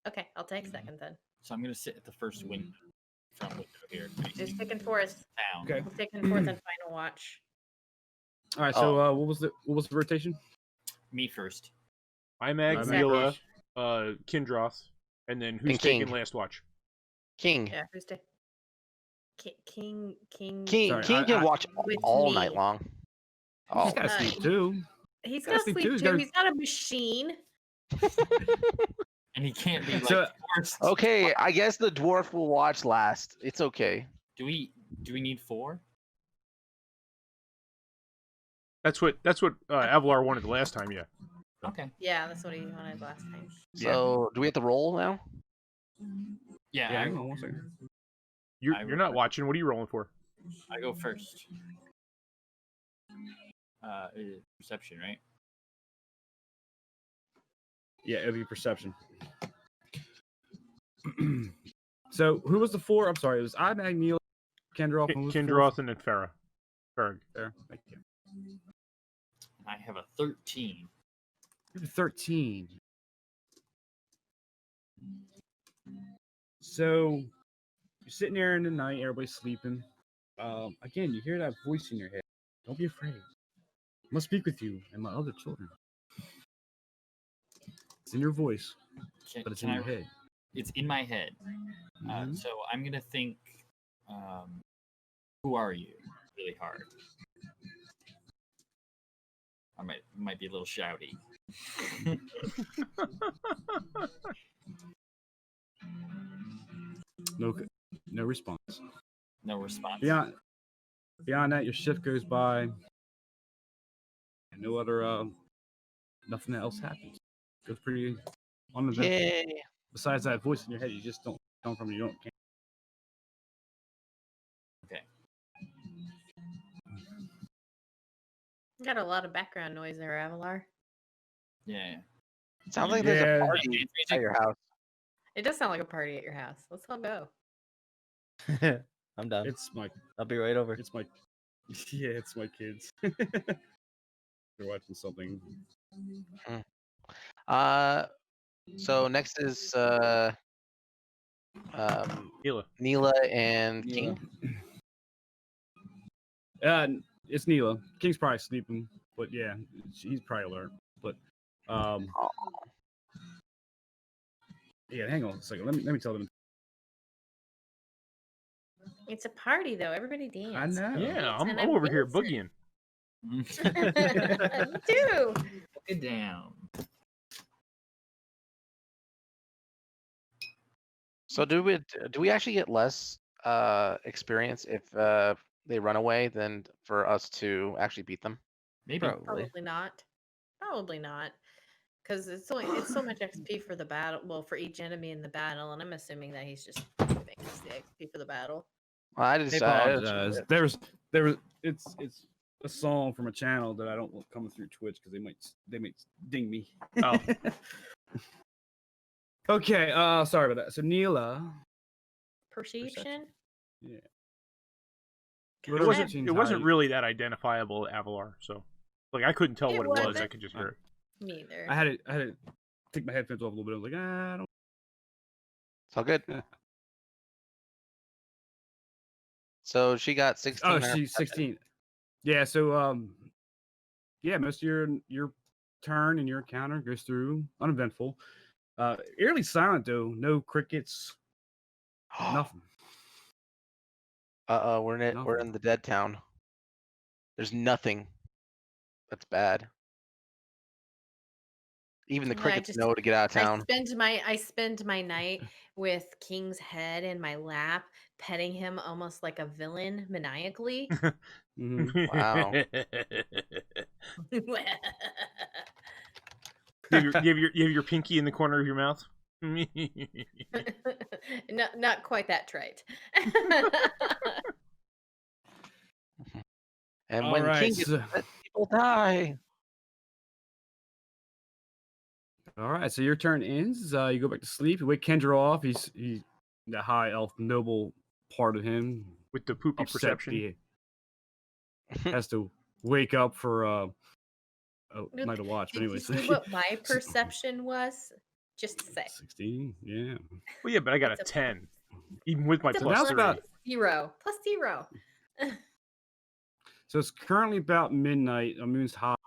Okay, I'll take second then. So I'm gonna sit at the first window, front window here. Just facing taking fourth. Town. Okay. I'm taking fourth and final watch. All right. So what was the rotation? Me first. Imag, Exactly. Mila, Kindroth, and then who's And taking King. last watch? King. Yeah, who's taking? King. Sorry, King can watch with all me. night long. Oh, He's got to Uh, sleep too. He's Gotta got sleep sleep too, too. he's gotta- He's not a machine. And he can't be like So- forced. okay. I guess the dwarf will watch last. It's okay. Do we need 4? That's what Avalar wanted the last time. Yeah. Okay. Yeah, that's what he wanted last time. So do we have to roll now? Yeah, Yeah. Hang on one second. You're not watching. What are you rolling for? I go first. Perception, right? Yeah, it'll be perception. So who was the four? I'm sorry. It was I, Neil, Kendroff, and who was the fourth? Kindroth and then Farah. Farah. There. Thank you. I have a 13. 13. So you're sitting there in the night, everybody's sleeping. Again, you hear that voice in your head. Don't be afraid. I must speak with you and my other children. It's in your voice, but it's in your head. It's in my head. Mhm. So I'm gonna think, who are you? Really hard. I might be a little shouty. No response. No response. Beyond that, your shift goes by, and no other, nothing else happens. Goes pretty uneventful. Yay. Besides that voice in your head, you just don't come from. You don't. Okay. Got a lot of background noise there, Avalar. Yeah. Sounds like there's Yeah. a party at your house. It does sound like a party at your house. Let's all go. I'm done. It's my. I'll be right over. It's my. Yeah, it's my kids. They're watching something. So next is Hila. Neela and King. It's Neela. King's probably sleeping, but yeah, he's probably alert. But yeah, hang on a second. Let me tell them. It's a party, though. Everybody dance. I know. Yeah, And I'm over here dancing. boogieing. Me too. Get down. So do we actually get less experience if they run away than for us to actually beat them? Maybe. Probably. Probably not. Probably not. Because it's so much XP for the battle. Well, for each enemy in the battle, and I'm assuming that he's just giving us the XP for the battle. Well, I I just apologize. There was it's a song from a channel that I don't want coming through Twitch because they might ding me. Oh. Okay, sorry about that. So Neela, Perception? yeah. It wasn't really that identifiable, Avalar. So, like, I couldn't tell It what it was. wasn't. I could just hear it. Me either. I had to take my headphones off a little bit. I was like, I don't. It's all good. So she got 16. Oh, she's 16. Yeah. So yeah, most of your turn and your encounter goes through uneventful. Eerily silent though. No crickets. Nothing. We're in it. We're in the dead town. There's nothing. That's bad. Even the Yeah, I crickets just- know to get out of town. I spend my night with King's head in my lap, petting him almost like a villain maniacally. Mhm. Wow. You have your pinky in the corner of your mouth. not quite that trite. And All when right, King gets so- upset, people die. All right, so your turn ends. You go back to sleep. You wake Kendra off. He's the high elf noble part of him. With the poopy Upset perception. he has to wake up for Did- night of watch. But Did you anyways, see what my perception was? Just to say. 16. Yeah. Well, yeah, but I got a It's a 10, even with my It's a plus that's 3. about- zero. Plus 0. So it's currently about midnight. The moon's hot.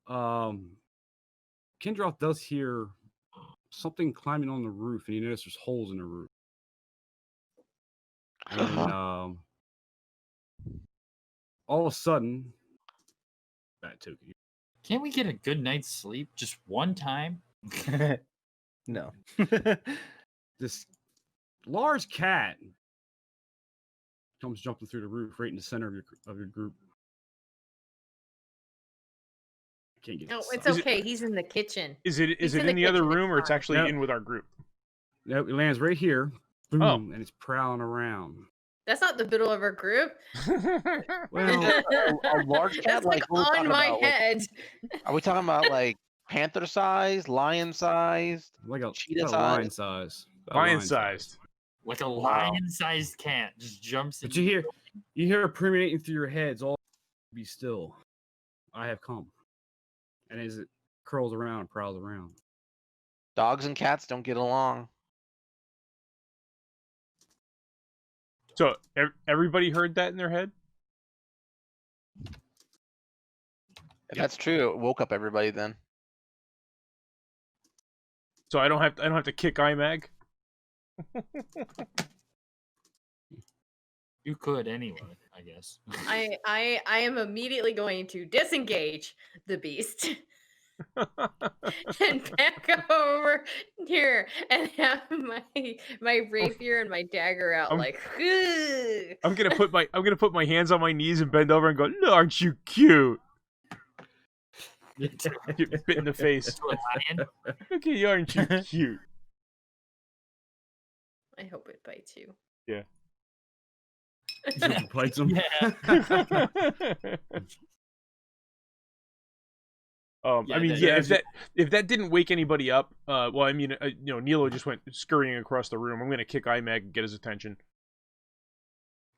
Kendroth does hear something climbing on the roof, and you notice there's holes in the roof. And all of a sudden, that took you. Can't we get a good night's sleep just one time? No. This large cat comes jumping through the roof right in the center of your group. I can't get No, it. it's Is it- okay. He's in the kitchen. Is it He's in the other kitchen, it's room, or it's fine. actually No. in with our group? Nope, it lands right here. Boom, Oh. and it's prowling around. That's not the middle of our group. Well, a large cat, That's like what are we on talking my about? Like, head. are we talking about like panther sized, lion sized? like a Cheetah about a lion size. About a Lion sized. Like a Wow. lion-sized cat just jumps in. But you hear it permeating through your heads. All be still. I have come. And as it curls around and prowls around. Dogs and cats don't get along. So everybody heard that in their head? If that's true, it woke up everybody then. So I don't have to kick IMAG? You could anyway, I guess. I am immediately going to disengage the beast and back over here and have my rapier and my dagger out I'm- like. "Ugh." I'm gonna put my hands on my knees and bend over and go, "No, aren't you cute?" Get bit in the face. To a lion? Okay, aren't you cute? I hope it bites you. Yeah. So it bites him. Yeah. I mean, Yeah, if that didn't wake anybody up, well, I mean, Nilo just went scurrying across the room. I'm gonna kick IMAG and get his attention.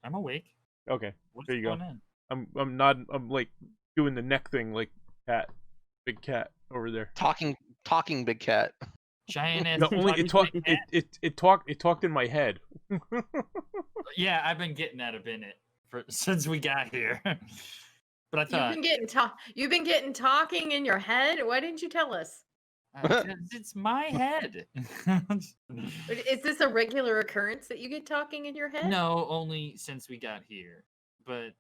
I'm awake. Okay, What's there you go. going on? I'm nodding. I'm like doing the neck thing, like cat, big cat over there. Talking big cat. giant ass. No, only it talked. It talked in my head. Yeah, I've been getting that a minute since we got here. But I thought You've been getting talking in your head. Why didn't you tell us? 'cause it's my head. Is this a regular occurrence that you get talking in your head? No, only since we got here. But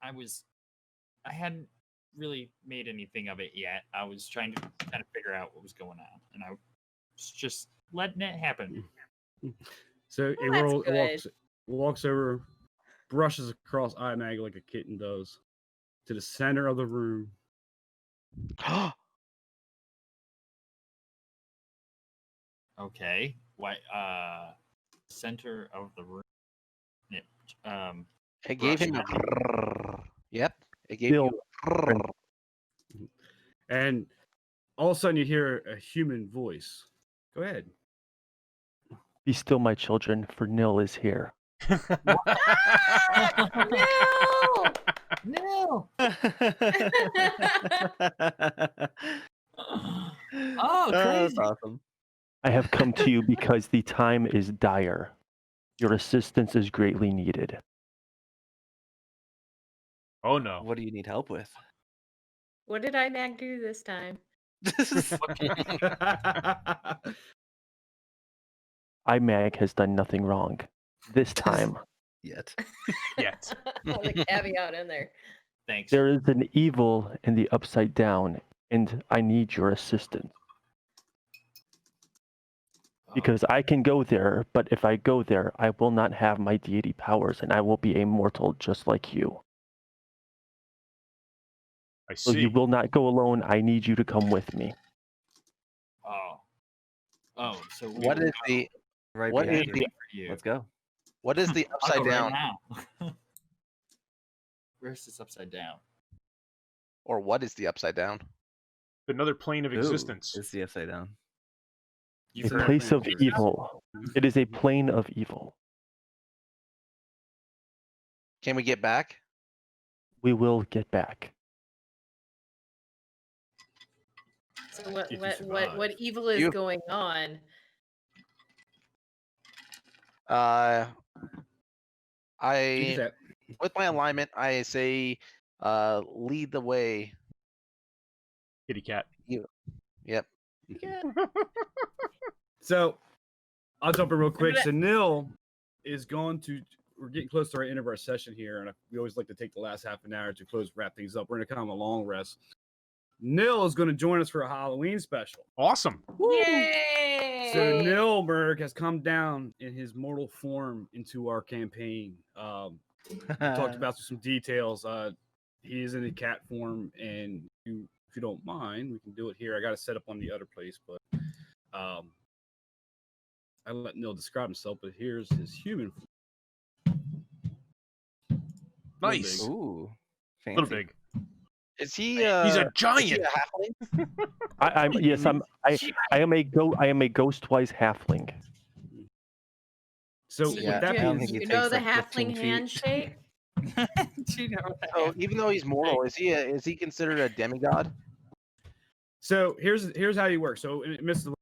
I hadn't really made anything of it yet. I was trying to kind of figure out what was going on, and I was just letting it happen. So Oh, that's good. walks over, brushes across Imag like a kitten does, to the center of the room. Okay. Why? Center of the room. Yeah. I gave him a. brushing. Yep. I gave you. And all of a sudden you hear a human voice. Go ahead. Be still, my children, for Nil is here. No. Oh, That's crazy. awesome. I have come to you because the time is dire. Your assistance is greatly needed. Oh no. What do you need help with? What did IMAG do this time? IMAG has done nothing wrong. This time, Yet. Yet. The caveat in there. Thanks. there is an evil in the Upside Down, and I need your assistance. Because I can go there, but if I go there, I will not have my deity powers, and I will be a mortal just like you. I So see. you will not go alone. I need you to come with me. Oh, so What is the Right What behind is you. the- for you? Let's go. what is the I'll upside go down, right now. Where's this upside down? or what is the upside down? Another plane of Ooh, existence. it's the upside down. You've A heard place of Plane of evil. It is a plane of evil. Can we get back? We will get back. So what If you what survive. what evil is You- going on? Uh, You can I say it. with my alignment, I say, lead the way. Kitty cat. Yep. So I'll jump in real quick. gonna- So Nil is going to. We're getting close to our end of our session here, and we always like to take the last half an hour to wrap things up. We're going to come a long rest. Nil is going to join us for a Halloween special. Awesome. Yay! So Nilberg has come down in his mortal form into our campaign. We talked about some details. He is in a cat form, and if you don't mind, we can do it here. I got to set up on the other place, but I let Nil describe himself. But here's his human form. Nice. big. Ooh. Fancy. Little big. Is he? He's a Is he giant. a halfling? I'm yes. I am a ghost-wise halfling. So Yeah, with that I don't being think he You know takes, the like, 15 halfling feet. handshake? Do you know what that So is? even though he's mortal, is he considered a demigod? So here's how you work. So in midst of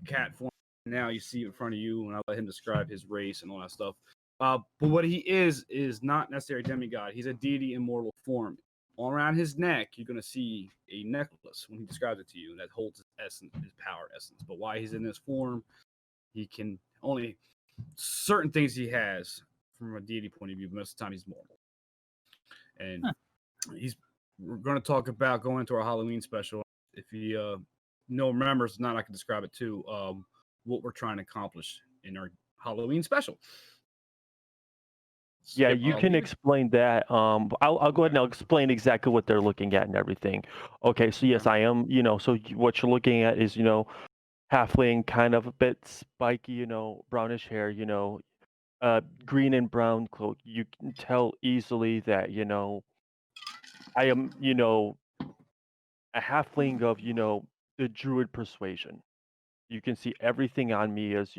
the cat form, now you see in front of you, and I'll let him describe his race and all that stuff. But what he is not necessarily a demigod. He's a deity in mortal form. All around his neck, you're gonna see a necklace when he describes it to you that holds his essence, his power essence. But why he's in this form, he can only certain things he has from a deity point of view. But most of the time, he's mortal. And we're going to talk about going to our Halloween special. If you remembers, if not, I can describe it too. What we're trying to accomplish in our Halloween special. Yeah, Yep, you can explain that. I'll go ahead and I'll explain exactly what they're looking at and everything. Okay, so yes, I am. So what you're looking at is halfling, kind of a bit spiky, brownish hair, green and brown cloak. You can tell easily that I am a halfling of the druid persuasion. You can see everything on me as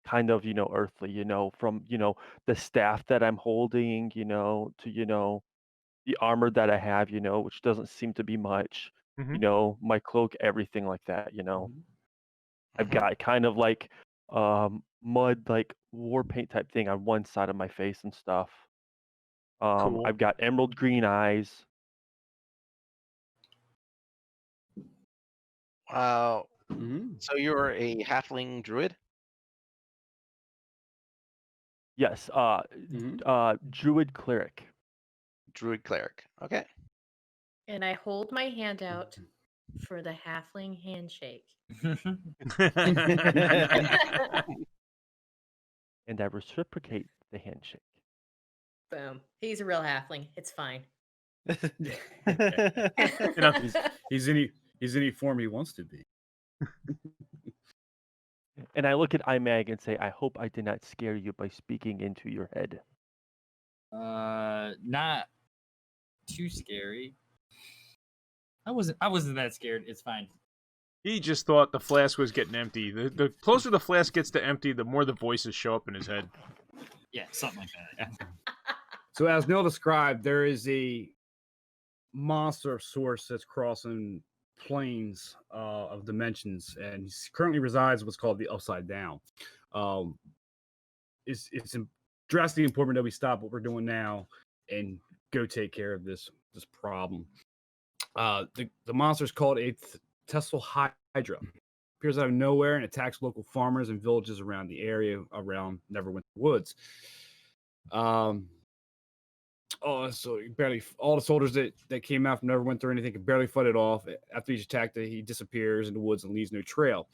kind of earthly, from the staff that I'm holding, to the armor that I have, which doesn't seem to be much, Mm-hmm. You know, my cloak, everything like that. You know, I've Mhm. got kind of like mud, like war paint type thing on one side of my face and stuff. Cool. I've got emerald green eyes. Wow. Mm-hmm. So you're a halfling druid? Yes, druid cleric. Druid cleric. Okay. And I hold my hand out for the halfling handshake. And I reciprocate the handshake. Boom. He's a real halfling. It's fine. He's any form he wants to be. And I look at IMAG and say, I hope I did not scare you by speaking into your head. Not too scary. I wasn't that scared. It's fine. He just thought the flask was getting empty. The closer the flask gets to empty, the more the voices show up in his head. Yeah, something like that. Yeah. So as Neil described, there is a monster of sorts that's crossing planes of dimensions, and he currently resides in what's called the Upside Down. It's drastically important that we stop what we're doing now and go take care of this problem. The monster is called a Tessel Hydra. Appears out of nowhere and attacks local farmers and villages around the area around Neverwinter Woods. So barely all the soldiers that came out from Neverwinter or anything could barely fight it off. After he's attacked, he disappears in the woods and leaves no trail.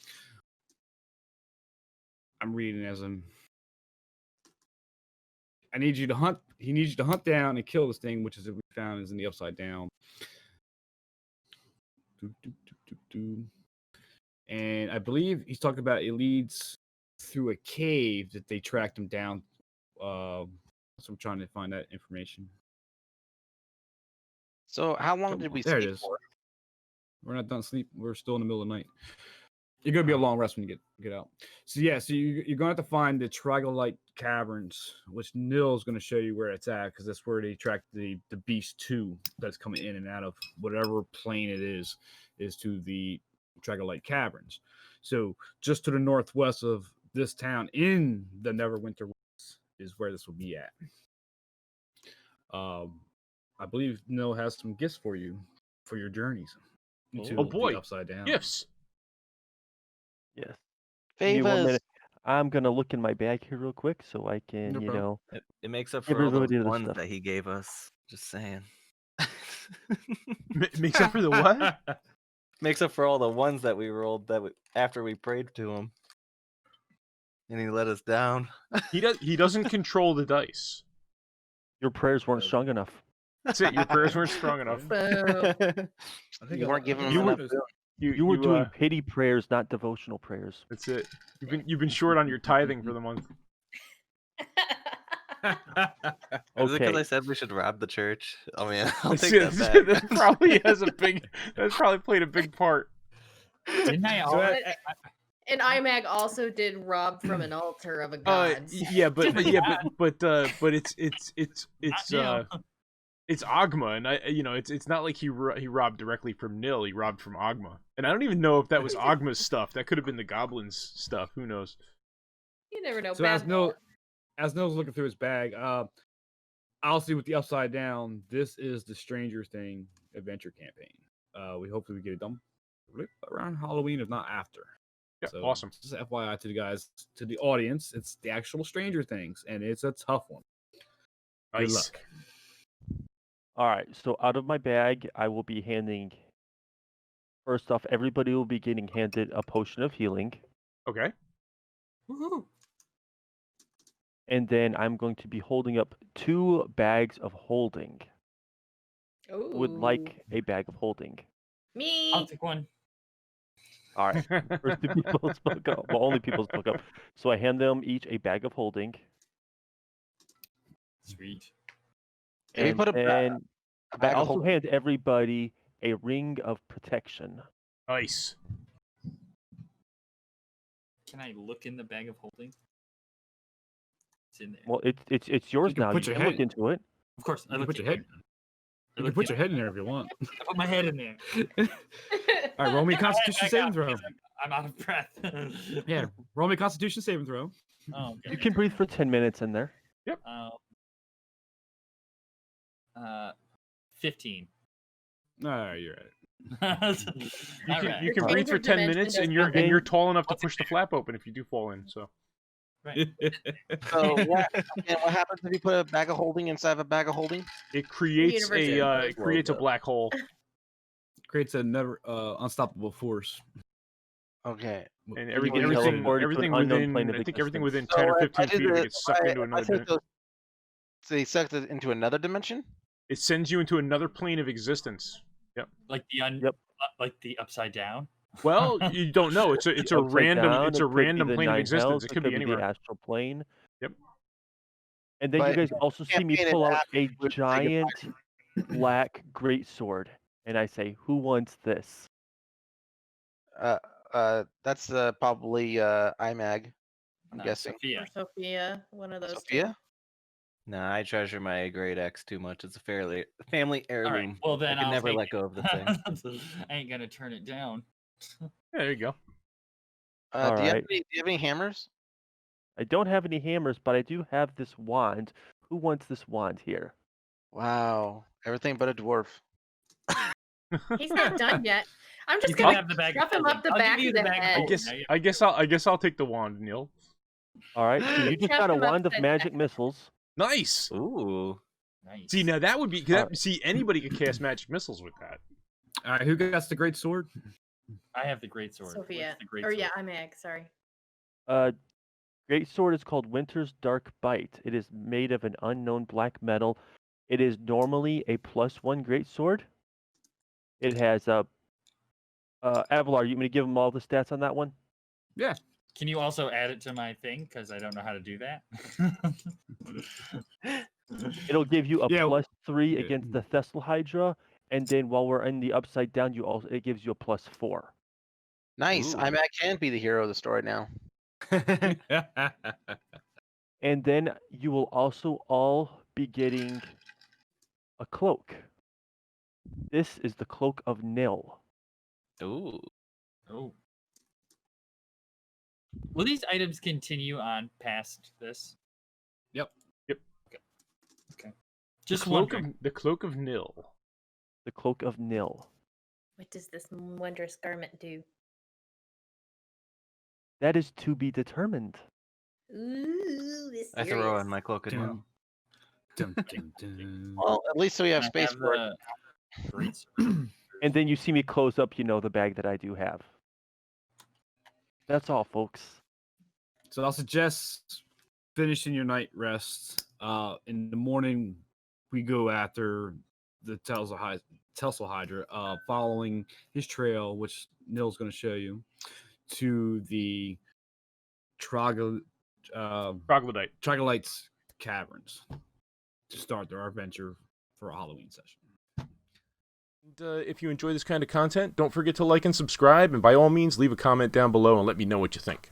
I'm reading as him. I need you to hunt. He needs you to hunt down and kill this thing, which is what we found is in the Upside Down. And I believe he's talking about it leads through a cave that they tracked him down. So I'm trying to find that information. So how long did we There it sleep is. for? We're not done sleep. We're still in the middle of the night. You're gonna be a long rest when you get out. So yeah, so you're gonna have to find the Troglodyte Caverns, which Neil's gonna show you where it's at, because that's where they track the beast 2 that's coming in and out of whatever plane it is to the Troglodyte Caverns. So just to the northwest of this town in the Neverwinter Woods is where this will be at. I believe Neil has some gifts for you for your journeys into Oh boy, the Upside Down. gifts. Yes. Give me 1 Favors. minute. I'm gonna look in my bag here real quick so I can, No you problem. know, It makes up for all those everybody the ones stuff. that he gave us. Just saying. Makes up for the what? Makes up for all the ones that we rolled after we prayed to him, and he let us down. He doesn't control the dice. Your prayers weren't strong enough. That's it. Your prayers weren't strong enough. Boom. I think You weren't giving him You enough. were- boon. You were doing pity prayers, not devotional prayers. That's it. You've been short on your tithing for the month. Is it because Okay. I said we should rob the church? I mean, I'll That's take it. that back. That's probably played a big part. Didn't I? So always- And IMAG also did rob from an altar of a god. Yeah, but it's Ogma, and it's not like he robbed directly from Nil. He robbed from Ogma, and I don't even know if that was Ogma's stuff. That could have been the goblins' stuff. Who knows? You never know. So as Neil's looking through his bag, I'll see with the Upside Down. This is the Stranger Thing adventure campaign. We hopefully get it done around Halloween, if not after. Yeah, So, awesome. Just FYI to the guys, to the audience, it's the actual Stranger Things, and it's a tough one. Good Nice. luck. All right. So out of my bag, I will be handing. First off, everybody will be getting handed a potion of healing, Okay. Woohoo. and then I'm going to be holding up 2 bags of holding. Who would like a bag of holding? I'll me? take one. All right. First 2 people spoke up. Well, only people spoke up. So I hand them each a bag of holding. Sweet. Can we And put a then I bag of also holding? hand everybody a ring of protection. Nice. Can I look in the bag of holding? It's in there. Well, it's yours can now. put You your can look head- into it. Of course, I You looked put in your head. there. You can put your head in there if you want. I put my head in there. All right, roll me a Constitution saving throw. I'm out of breath. Yeah, roll me a Constitution saving throw. Oh, You okay. can breathe for 10 minutes in there. 15. No, you're right. You can breathe for 10 minutes, and you're tall enough to push the flap open if you do fall in. So. Right. So what happens if you put a bag of holding inside of a bag of holding? It creates Universe it creates a black hole. Creates another unstoppable force. Okay. And You everything can teleport to everything an unknown within plane of I think everything within existence. 10 or So 15 I did feet of it the- gets sucked into I another take dimension. So they sucked it into another dimension? It sends you into another plane of existence. Yep. Like the upside down. Well, you don't know. It's a Upside random down, it's it a could be random the plane of nine existence. hells, It could be the anywhere. astral plane. Yep. And then you But guys also see can't me be in it pull out after a you say goodbye giant black greatsword, and I say, "Who wants this?" That's probably IMAG. I'm No, guessing. Sophia. Or Sophia, one of those Sophia? Nah, I treasure my great X too much. It's a family All heirloom. right. Well, then I can I'll never take let go of the thing. I ain't gonna turn it down. Yeah, there you go. All Do you have right. any, do you have any hammers? I don't have any hammers, but I do have this wand. Who wants this wand here? Wow. Everything but a dwarf. two. He's not done yet. I'm just You can gonna have the bag. stuff him up the I'll back give you of the bag head. holding. Now you- I guess I'll take the wand, Neil. All right, so you just Shove got a him wand of upside magic down. missiles. Nice. Ooh. Nice. See, now that would be Alright. see anybody could cast magic missiles with that. All right, who got the great sword? I have the great sword. What's Sophia. the great Or sword? yeah, I'm Egg, sorry. Great sword is called Winter's Dark Bite. It is made of an unknown black metal. It is normally a +1 great sword. It has a. Avalar, you want me to give them all the stats on that one? Yeah. Can you also add it to my thing? Because I don't know how to do that. It'll give you a Yeah, +3 yeah. against the Thessal Hydra, and then while we're in the upside down, it gives you a +4. Nice. Ooh. IMAG can be the hero of the story now. And then you will also all be getting a cloak. This is the Cloak of Nil. Ooh. Oh. Will these items continue on past this? Yep. Okay. Just one. The cloak of Nil. The Cloak of Nil. What does this wondrous garment do? That is to be determined. Ooh, this I throw in my cloak of Nil. Dun, dun, dun. Well, at least we have space for it. Great sword. And then you see me close up, the bag that I do have. That's all, folks. So I'll suggest finishing your night rest. In the morning, we go after the Telsel Hydra, following his trail, which Nil's going to show you, to the Troglodytes caverns to start our adventure for a Halloween session. And, if you enjoy this kind of content, don't forget to like and subscribe, and by all means, leave a comment down below and let me know what you think.